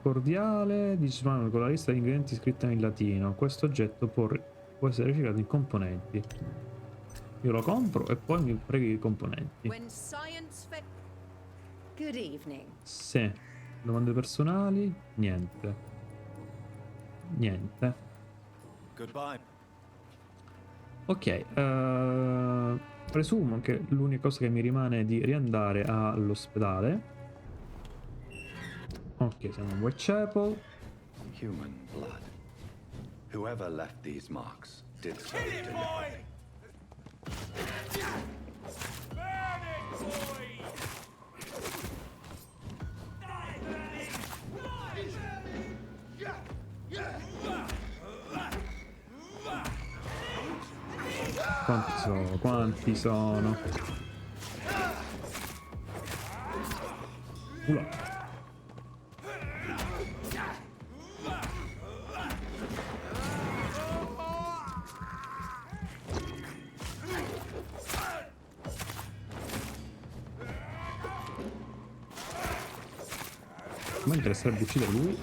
cordiale, disumano con la lista di ingredienti scritta in latino. Questo oggetto può essere riciclato in componenti. Io lo compro e poi mi preghi i componenti. Good evening. Sì. Domande personali? Niente. Niente. Goodbye. Ok, presumo che l'unica cosa che mi rimane è di riandare all'ospedale. Ok, siamo a Whitechapel. Human blood. Whoever left these marks did so deliberately. Quanti sono? Ula. Mi interesserebbe uccidere lui.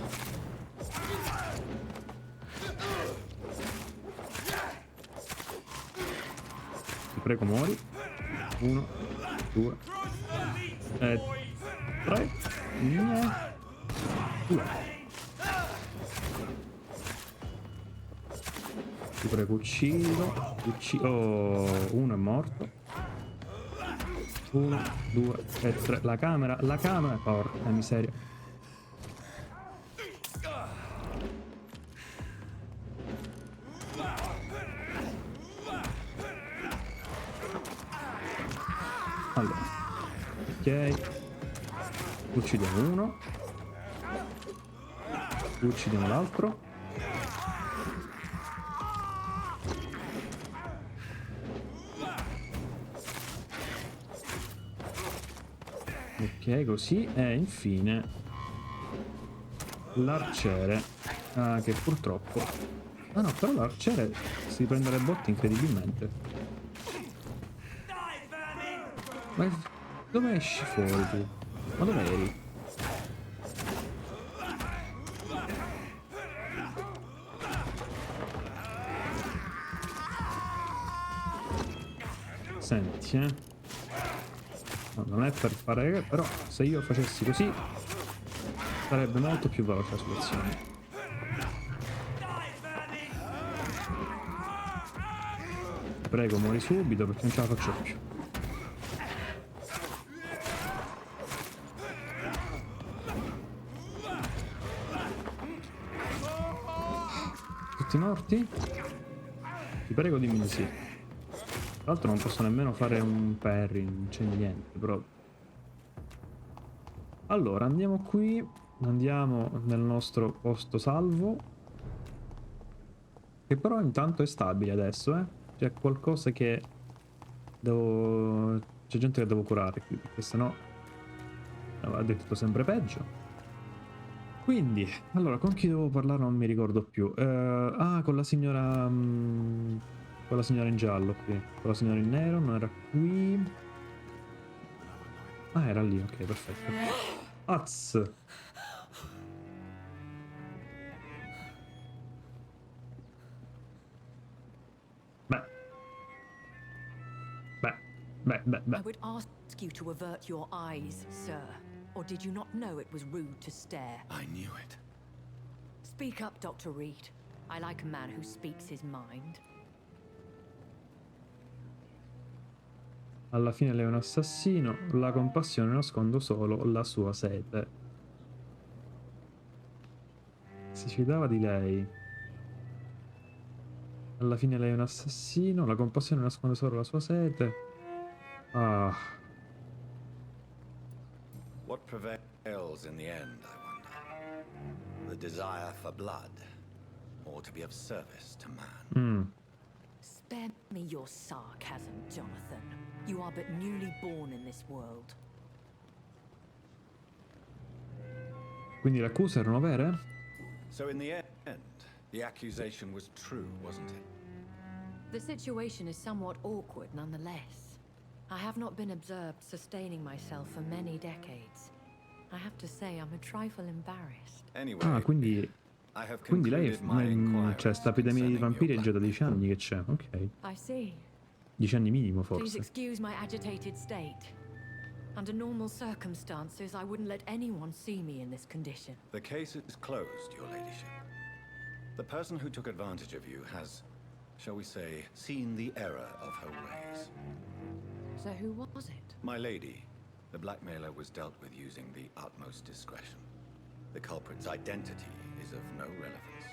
Ti prego, muori. 1, 2 e 3. Ti prego, uccido. Oh, uno è morto. 1, 2 e 3. La camera, porca miseria. Allora, ok, uccidiamo uno, uccidiamo l'altro. Ok, così, e infine l'arciere, che purtroppo... Ah no, però l'arciere si prende le botte incredibilmente. Ma dove esci fuori tu? Ma dove eri? Senti, no, non è per fare... però se io facessi così sarebbe molto più veloce la situazione. Prego, muori subito perché non ce la faccio più. Tutti morti? Ti prego dimmi di sì. Tra l'altro non posso nemmeno fare un parry, non c'è niente, però... Allora, andiamo qui, andiamo nel nostro posto salvo, che però intanto è stabile adesso, eh? C'è qualcosa che devo... c'è gente che devo curare qui, perché sennò va detto sempre peggio. Quindi, allora, con chi devo parlare non mi ricordo più. Con la signora... con la signora in giallo qui. Con la signora in nero, non era qui. Ah, era lì, ok, perfetto. Az! Beh. I would ask you to avert your eyes, sir. Or did you not know it was rude to stare? I knew it. Speak up, Dr. Reed. I like a man who speaks his mind. Alla fine lei è un assassino, la compassione nasconde solo la sua sete. Si fidava di lei. Alla fine lei è un assassino, la compassione nasconde solo la sua sete. Ah. What prevails in the end, I wonder? The desire for blood, or to be of service to man? Spare me your sarcasm, Jonathan. You are but newly born in this world. Quindi le accuse erano vere? So in the end, the accusation was true, wasn't it? The situation is somewhat awkward nonetheless. I have not been observed sustaining myself for many decades. I have to say I'm a trifle embarrassed. Anyway, quindi lei, cioè, sta epidemia di vampiri è già da 10 anni che c'è, ok. I see. 10 anni minimo, Please forse. excuse my agitated state. Under normal circumstances, I wouldn't let anyone see me in this condition. the case is closed, your ladyship. The person who took advantage of you has, shall we say, seen the error of her ways. So who was it? My lady, the blackmailer was dealt with using the utmost discretion. The culprit's identity is of no relevance.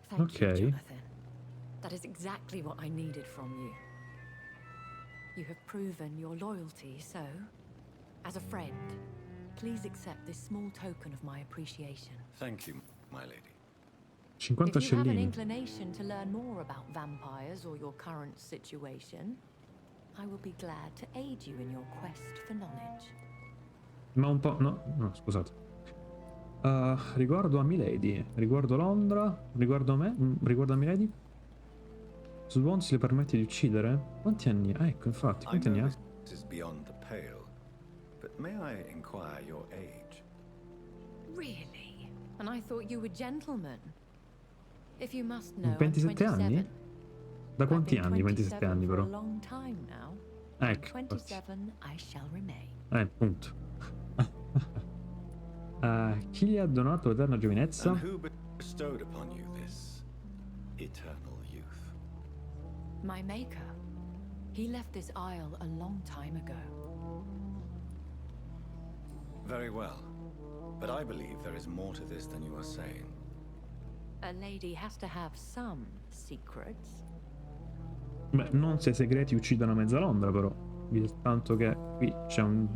Thank you, Okay. Jonathan. That is exactly what I needed from you. You have proven your loyalty, so, as a friend, please accept this small token of my appreciation. Thank you, my lady. 50 If you have an scellini. inclination to learn more about vampires or your current situation, I will be glad to aid you in your quest for knowledge. Ma un po'... no, scusate. Riguardo a Milady, riguardo Londra, riguardo a me, riguardo a Milady. Swansi le permette di uccidere? Quanti anni ha? Ecco, infatti, I quanti anni know ha? this is beyond the pale, but may I inquire your age? Really? And I thought you were gentlemen. If you must know, I'm 27 anni? 27. Da quanti I've been anni? 27 anni, for però. a long time now. Ecco, 27 I shall remain. punto. Chi gli ha donato l'eterna giovinezza? And who bestowed upon you this eternal youth? My maker. He left this isle a long time ago. Very well, but I believe there is more to this than you are saying. A lady has to have some secrets. Beh, non se i segreti uccidono mezza Londra, però. Tanto che qui c'è un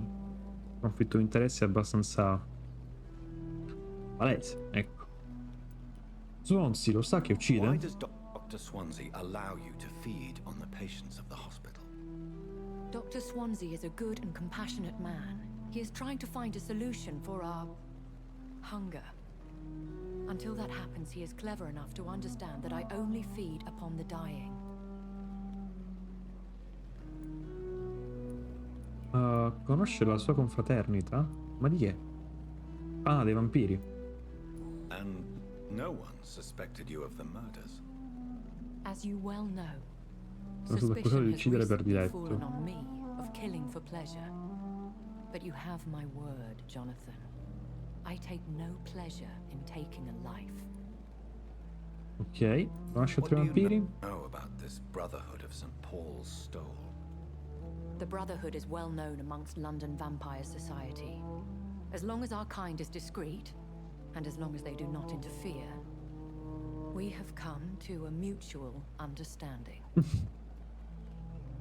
conflitto di interessi abbastanza palese, ecco. Swansea lo sa che Why uccide? does Dr. Swansea allow you to feed on the patients of the hospital? Dr. Swansea is a good and compassionate man. He is trying to find a solution for our hunger. Until that happens, he is clever enough to understand that I only feed upon the dying. Conosce la sua confraternita? Ma di che? Ah, dei vampiri. And no one suspected you of the murders. As you well know, Sono stato accusato suspicion di has uccidere per recently fallen diletto. on me of killing for pleasure. But you have my word, Jonathan. I take no pleasure in taking a life. Ok, conosce What altri do you vampiri? know about this Brotherhood of St. Paul's Stole? The Brotherhood is well known amongst London Vampire Society. As long as our kind is discreet, and as long as they do not interfere, we have come to a mutual understanding.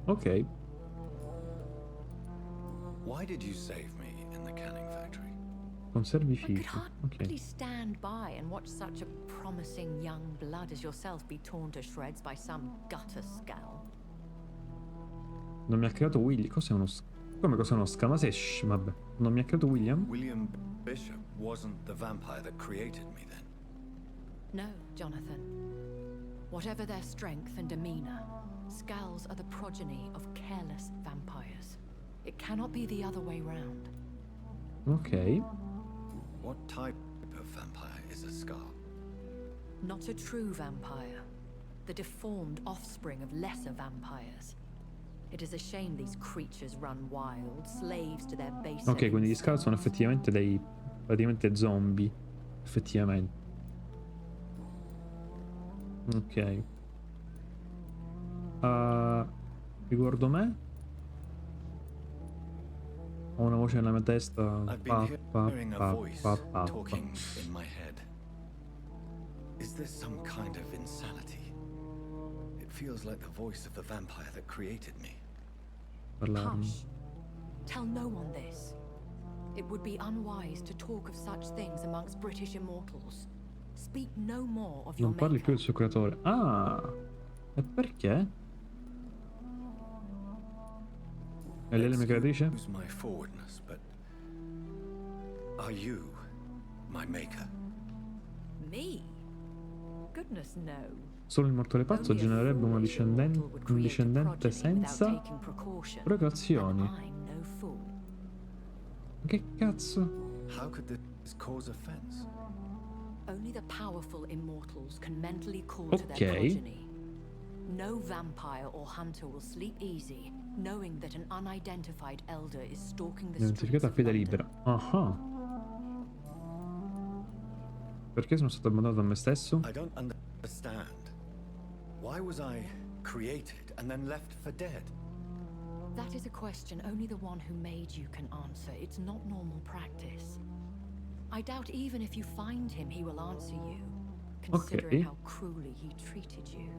Ok. Why did you save me in the canning factory? Conservi I could fichi. hardly Ok. stand by and watch such a promising young blood as yourself be torn to shreds by some gutter scowl. Non mi ha creato William. Cos'è uno... Come cos'è uno scama? Vabbè. Non mi ha creato William? William Bishop wasn't the vampire that created me then. No, Jonathan. Whatever their strength and demeanor, scowls are the progeny of careless vampires. It cannot be the other way round. Ok. What type of vampire is a Scar? Not a true vampire. The deformed offspring of lesser vampires. It is a shame these creatures run wild, slaves to their base. Ok, quindi gli Scar sono effettivamente dei... praticamente zombie. Effettivamente. Ok. Riguardo me? Ho una voce nella mia testa. I've been hearing a voice talking in my head. Is this some kind of insanity? It feels like the voice of the vampire that created me. Parlarmi. Hush. Tell no one this. It would be unwise to talk of such things amongst British immortals. Speak no more of your Non parli più maker. del suo creatore. Ah! E perché? E lei la mia creatrice? Excuse my forwardness, but are you my maker? Me? Goodness no. Solo il mortale pazzo Only a genererebbe un foolish immortal would create a discendente progeny without senza taking precaution. precauzioni. And I'm no fool. Ma che cazzo? How could this cause offense? Only the powerful immortals can mentally call to Ok. their progeny. No vampire or hunter will sleep easy, knowing that an unidentified elder is stalking the streets Identificata a of fede London. libera. Ah. Perché sono stato abbandonato da me stesso? I don't understand. Why was I created and then left for dead? That is a question only the one who made you can answer. It's not normal practice. I doubt even if you find him, he will answer you, considering how cruelly he treated you.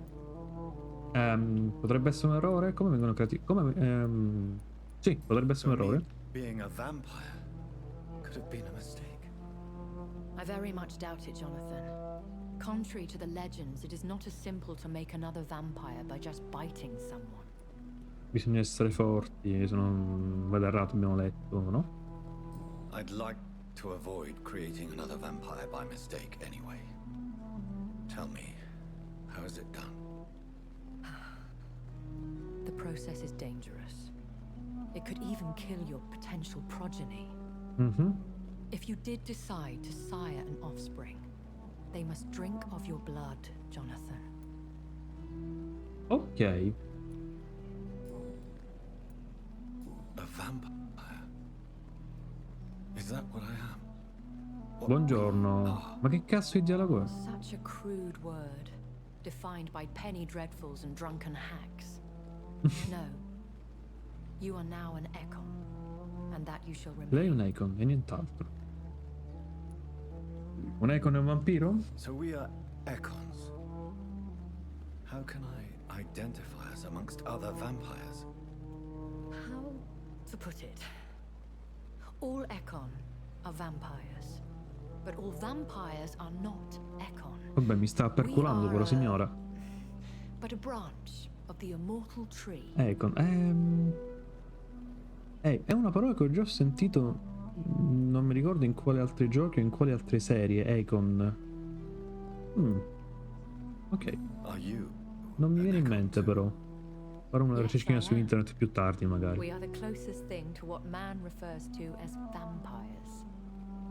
Potrebbe essere un errore? Come vengono creati? Come... Sì, potrebbe essere un errore. Being a vampire could have been a mistake. I very much doubt it, Jonathan. Contrary to the legends, it is not as simple to make another vampire by just biting someone. Bisogna essere forti, se non vado errato abbiamo letto, no? I'd like to avoid creating another vampire by mistake anyway. Tell me, how is it done? The process is dangerous. It could even kill your potential progeny. If you did decide to sire an offspring, they must drink of your blood, Jonathan. Ok. A vampire? Is that what I am? Buongiorno. Ma che cazzo di dialogo è? Such a crude word, defined by penny dreadfuls and drunken hacks. No. You are now an Econ, and that you shall remain. Lei è un icon e nient'altro. Un icon è un vampiro? So we are Econs. How can I identify us amongst other vampires? How to put it. All Ekon are vampires, but all vampires are not Ekon. Vabbè, mi sta perculando quella signora. But a branch of the immortal tree. Econ. È una parola che ho già sentito, non mi ricordo in quale altri giochi o in quale altre serie. Econ. Ok. Non mi viene in mente però. Farò una ricerchina su internet più tardi magari. We are the closest thing to what man refers to as vampires.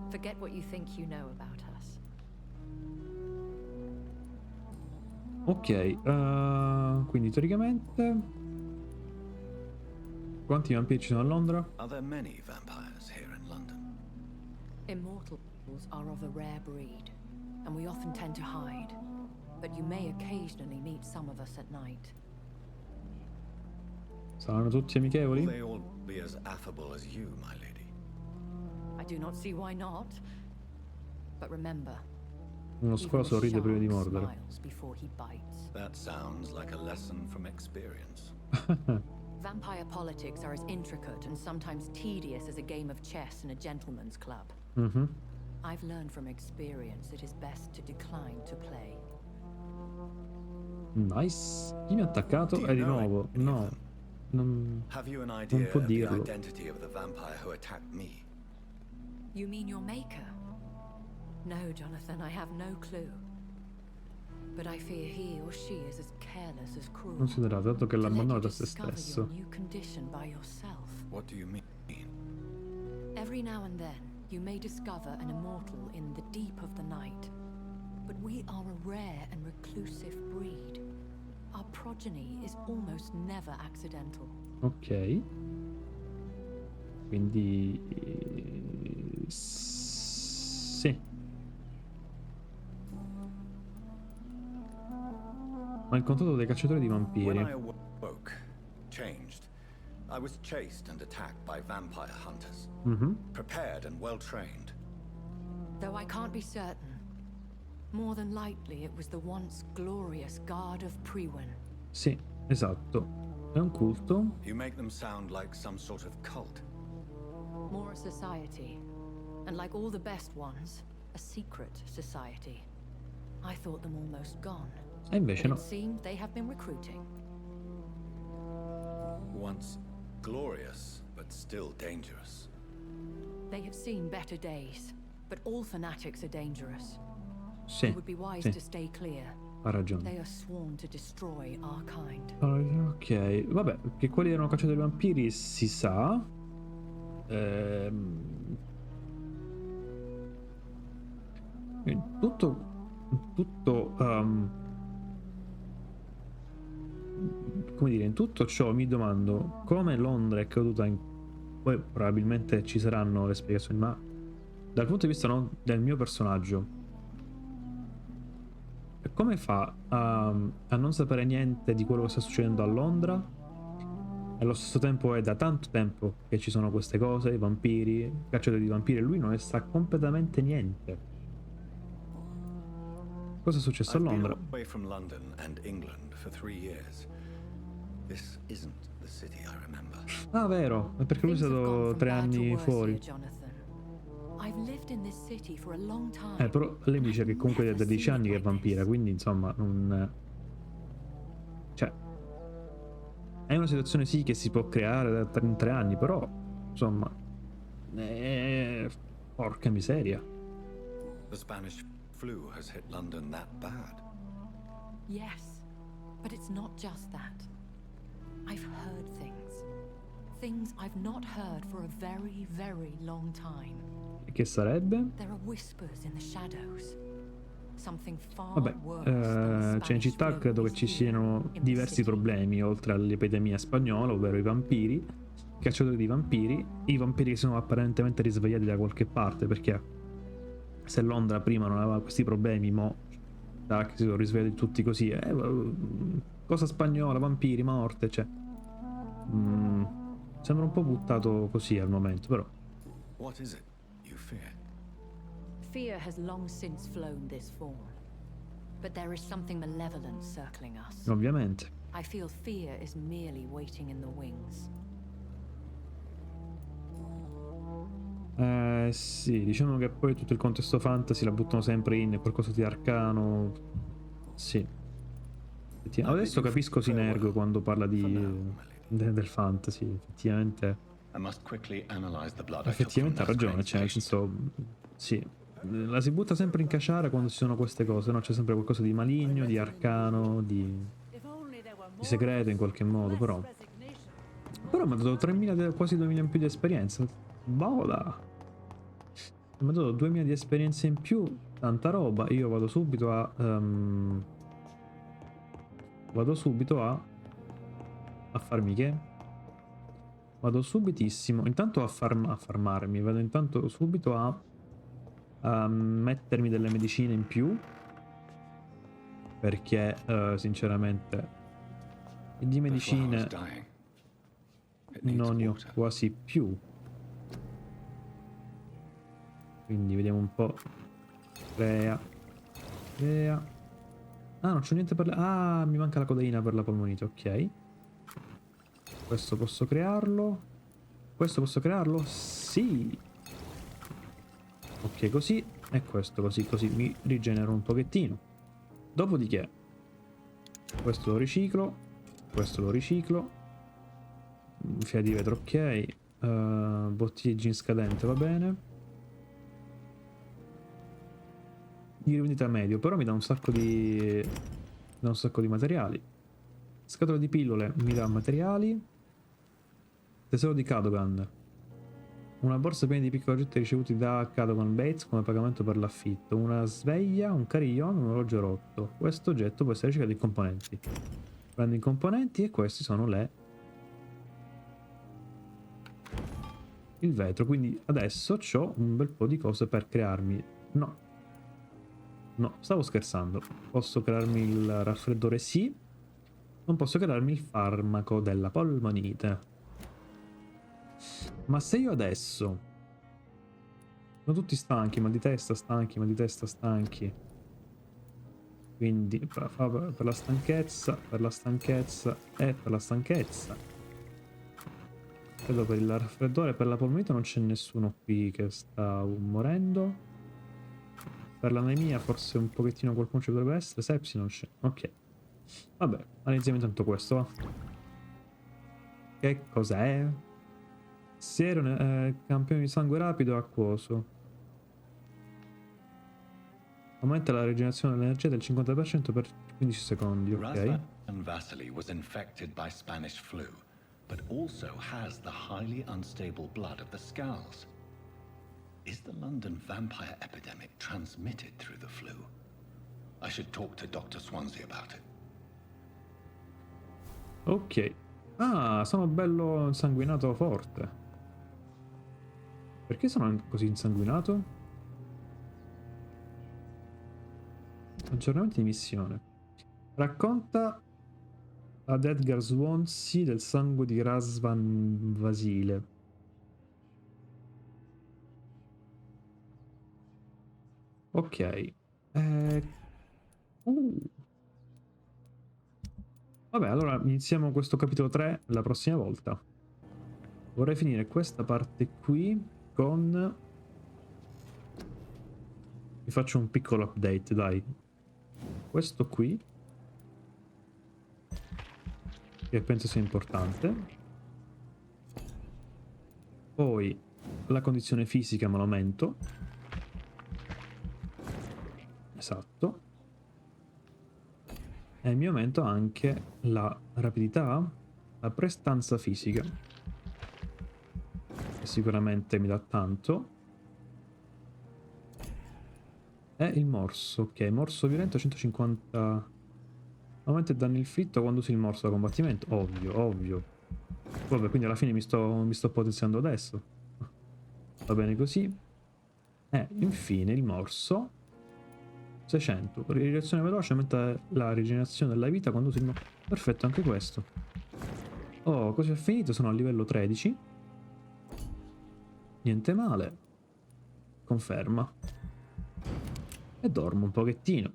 Forget what you think you know about us. Ok, quindi teoricamente quanti vampiri ci sono a Londra? Are there many vampires here in London? Immortals are of a rare breed, and we often tend to hide. But you may occasionally meet some of us at night. Saranno tutti amichevoli? Will they all be as affable as you, my lady? I do not see why not. But remember, Uno squalo sorride prima di mordere. smiles before he bites. That sounds like a lesson from experience. Vampire politics are as intricate and sometimes tedious as a game of chess in a gentleman's club. I've learned from experience it is best to decline to play. Nice. Chi mi ha attaccato? È di nuovo. No. Non può The dirlo. identity of the vampire who attacked me. You mean your maker? No, Jonathan, I have no clue. But I fear he or she is as careless as cruel. Considerato dato che l'ha To let you abbandonato a se discover stesso. your new condition by yourself. What do you mean? Every now and then, you may discover an immortal in the deep of the night. But we are a rare and reclusive breed. Our progeny is almost never accidental. Ok. Quindi sì. Ho incontrato dei cacciatori di vampiri. When I awoke, changed, I was chased and attacked by vampire hunters. Prepared and well trained. Though I can't be certain, more than likely it was the once glorious guard of Priwen. Sì, esatto. È un culto. You make them sound like some sort of cult. More a society, and like all the best ones, a secret society. I thought them almost gone. E invece But no. it seemed they have been recruiting. Once glorious, but still dangerous. They have seen better days, but all fanatics are dangerous. Sì, It would be wise sì. to stay clear. Ha ragione. They are sworn to destroy our kind. Ok, vabbè, che quelli erano cacciatori di vampiri si sa. Come dire, in tutto ciò mi domando come Londra è caduta in... Poi probabilmente ci saranno le spiegazioni, ma dal punto di vista del mio personaggio, come fa a non sapere niente di quello che sta succedendo a Londra? E allo stesso tempo è da tanto tempo che ci sono queste cose, i vampiri, cacciatori di vampiri, e lui non ne sa completamente niente. Cosa è successo a I've been Londra? away from London and England for 3 years. This isn't the city I remember. Ah, vero, è perché lui è Things have stato gone from 3 bad to anni worse fuori. here, Jonathan. I've lived in this city for a long time. Però lei mi dice che comunque è da 10 anni che è vampira, quindi insomma non... Cioè... È una situazione sì che si può creare in 3 anni, però... Insomma... Porca miseria. The Spanish flu has hit London that bad. Yes, but it's not just that. I've heard things. Things I've not heard for a very, very long time. E che sarebbe? There are whispers in the shadows. Something far Vabbè, worse than the cioè in città Spanish credo flu che ci is siano here in the diversi city. problemi, oltre all'epidemia spagnola, ovvero i vampiri, i cacciatori di vampiri, i vampiri che sono apparentemente risvegliati da qualche parte, perché se Londra prima non aveva questi problemi, mo sarà che si sono risvegliati tutti così, cosa spagnola, vampiri, morte, cioè... sembra un po' buttato così al momento, però... What is it you fear? Fear has long since flown this form. But there is something malevolent circling us. Ovviamente. I feel fear is merely waiting in the wings. Sì, diciamo che poi tutto il contesto fantasy la buttano sempre in qualcosa di arcano. Sì. Adesso capisco Sinergo quando parla del fantasy, effettivamente. I must quickly analyze the blood I took from Effettivamente ha Nurse ragione, Crane's cioè nel patient. senso, sì, la si butta sempre in caciara quando ci sono queste cose, no? C'è sempre qualcosa di maligno, di arcano, di segreto in qualche modo, però mi ha dato 3.000, quasi 2.000 in più di esperienza. Boda! Mi ha dato 2.000 di esperienza in più, tanta roba. Io vado subito a farmi che? Vado subitissimo, intanto a farmarmi, vado intanto subito a mettermi delle medicine in più, perché sinceramente di medicine non ne ho quasi più. Quindi vediamo un po'. Crea. Ah, non c'ho niente per ah, mi manca la codeina per la polmonite, ok. Questo posso crearlo. Questo posso crearlo? Sì. Ok, così. E questo così mi rigenero un pochettino. Dopodiché questo lo riciclo. Questo lo riciclo. Fia di vetro, ok. Bottiglie in scadente, va bene. Di vendita medio, però mi dà un sacco di materiali. Scatola di pillole mi dà materiali. Tesoro di Cadogan. Una borsa piena di piccoli oggetti ricevuti da Cadogan Bates come pagamento per l'affitto. Una sveglia, un carillon, un orologio rotto. Questo oggetto può essere riciclato in componenti. Prendo in componenti e questi sono il vetro. Quindi adesso ho un bel po' di cose per crearmi. No, stavo scherzando. Posso crearmi il raffreddore? Sì. Non posso crearmi il farmaco della polmonite. Ma se io adesso... Sono tutti stanchi, mal di testa, stanchi, mal di testa, stanchi. Quindi per la stanchezza, per la stanchezza e per la stanchezza. Credo per il raffreddore e per la polmonite non c'è nessuno qui che sta morendo. Per l'anemia forse un pochettino qualcuno ci potrebbe essere. Sepsi non c'è. Ok. Vabbè, analizziamo intanto questo, va. Che cos'è? Siero campione di sangue rapido e acquoso. Aumenta la rigenerazione dell'energia del 50% per 15 secondi, ok. Razvan Vasily was infected by Spanish flu, but also has the highly unstable blood of the Skulls. Is the London vampire epidemic transmitted through the flu? I should talk to Dr. Swansea about it. Ok. Ah, sono bello insanguinato forte. Perché sono così insanguinato? Aggiornamenti di missione. Racconta ad Edgar Swansea del sangue di Razvan Vasile. Ok. Vabbè, allora iniziamo questo capitolo 3 la prossima volta. Vorrei finire questa parte qui con... Vi faccio un piccolo update, dai. Questo qui, che penso sia importante. Poi la condizione fisica me l'aumento. Esatto. E mi aumento anche la rapidità, la prestanza fisica, che sicuramente mi dà tanto. E il morso, ok, morso violento 150. Aumenta il danno inflitto quando usi il morso da combattimento. Ovvio. Vabbè, quindi alla fine mi sto potenziando adesso. Va bene così. E infine il morso 600. Rigenerazione veloce, aumenta la rigenerazione della vita quando usi il morso. Perfetto, anche questo. Oh, così ho finito, sono a livello 13. Niente male. Conferma. E dormo un pochettino.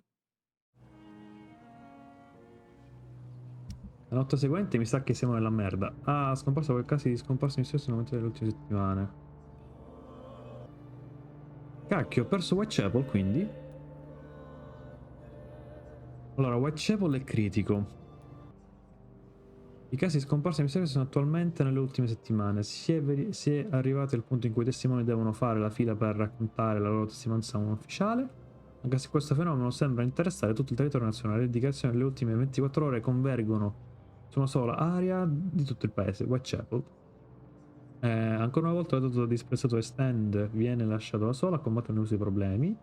La notte seguente mi sa che siamo nella merda. Ah, scomparso quel caso di scomparso misterioso nel momento delle ultime settimane. Cacchio, ho perso Whitechapel, quindi. Allora, Whitechapel è critico. I casi scomparsi misteriosi sono attualmente nelle ultime settimane. Si è arrivati al punto in cui i testimoni devono fare la fila per raccontare la loro testimonianza a un ufficiale. Anche se questo fenomeno sembra interessare tutto il territorio nazionale, le indicazioni delle ultime 24 ore convergono su una sola area di tutto il paese, Whitechapel. Ancora una volta la dote disprezzato West End viene lasciato da sola a combattere i nuovi problemi.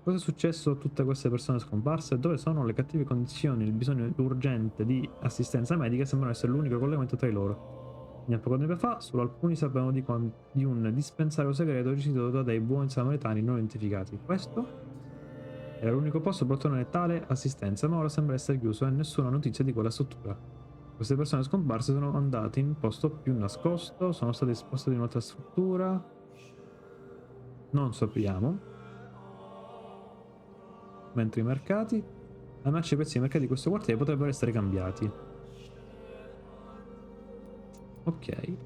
Cosa è successo a tutte queste persone scomparse? Dove sono le cattive condizioni? Il bisogno urgente di assistenza medica sembrano essere l'unico collegamento tra di loro. Fino a poco tempo fa, solo alcuni sapevano di un dispensario segreto gestito da dei buoni samaritani non identificati. Questo era l'unico posto per ottenere tale assistenza, ma ora sembra essere chiuso e nessuna notizia di quella struttura. Queste persone scomparse sono andate in un posto più nascosto, sono state spostati in un'altra struttura. Non sappiamo. Mentre i mercati, la merce e i prezzi dei mercati di questo quartiere potrebbero essere cambiati. Ok.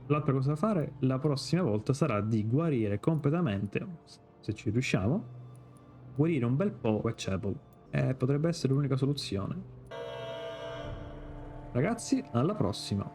L'altra cosa da fare la prossima volta sarà di guarire completamente, se ci riusciamo, guarire un bel po' Whitechapel. Potrebbe essere l'unica soluzione. Ragazzi, alla prossima!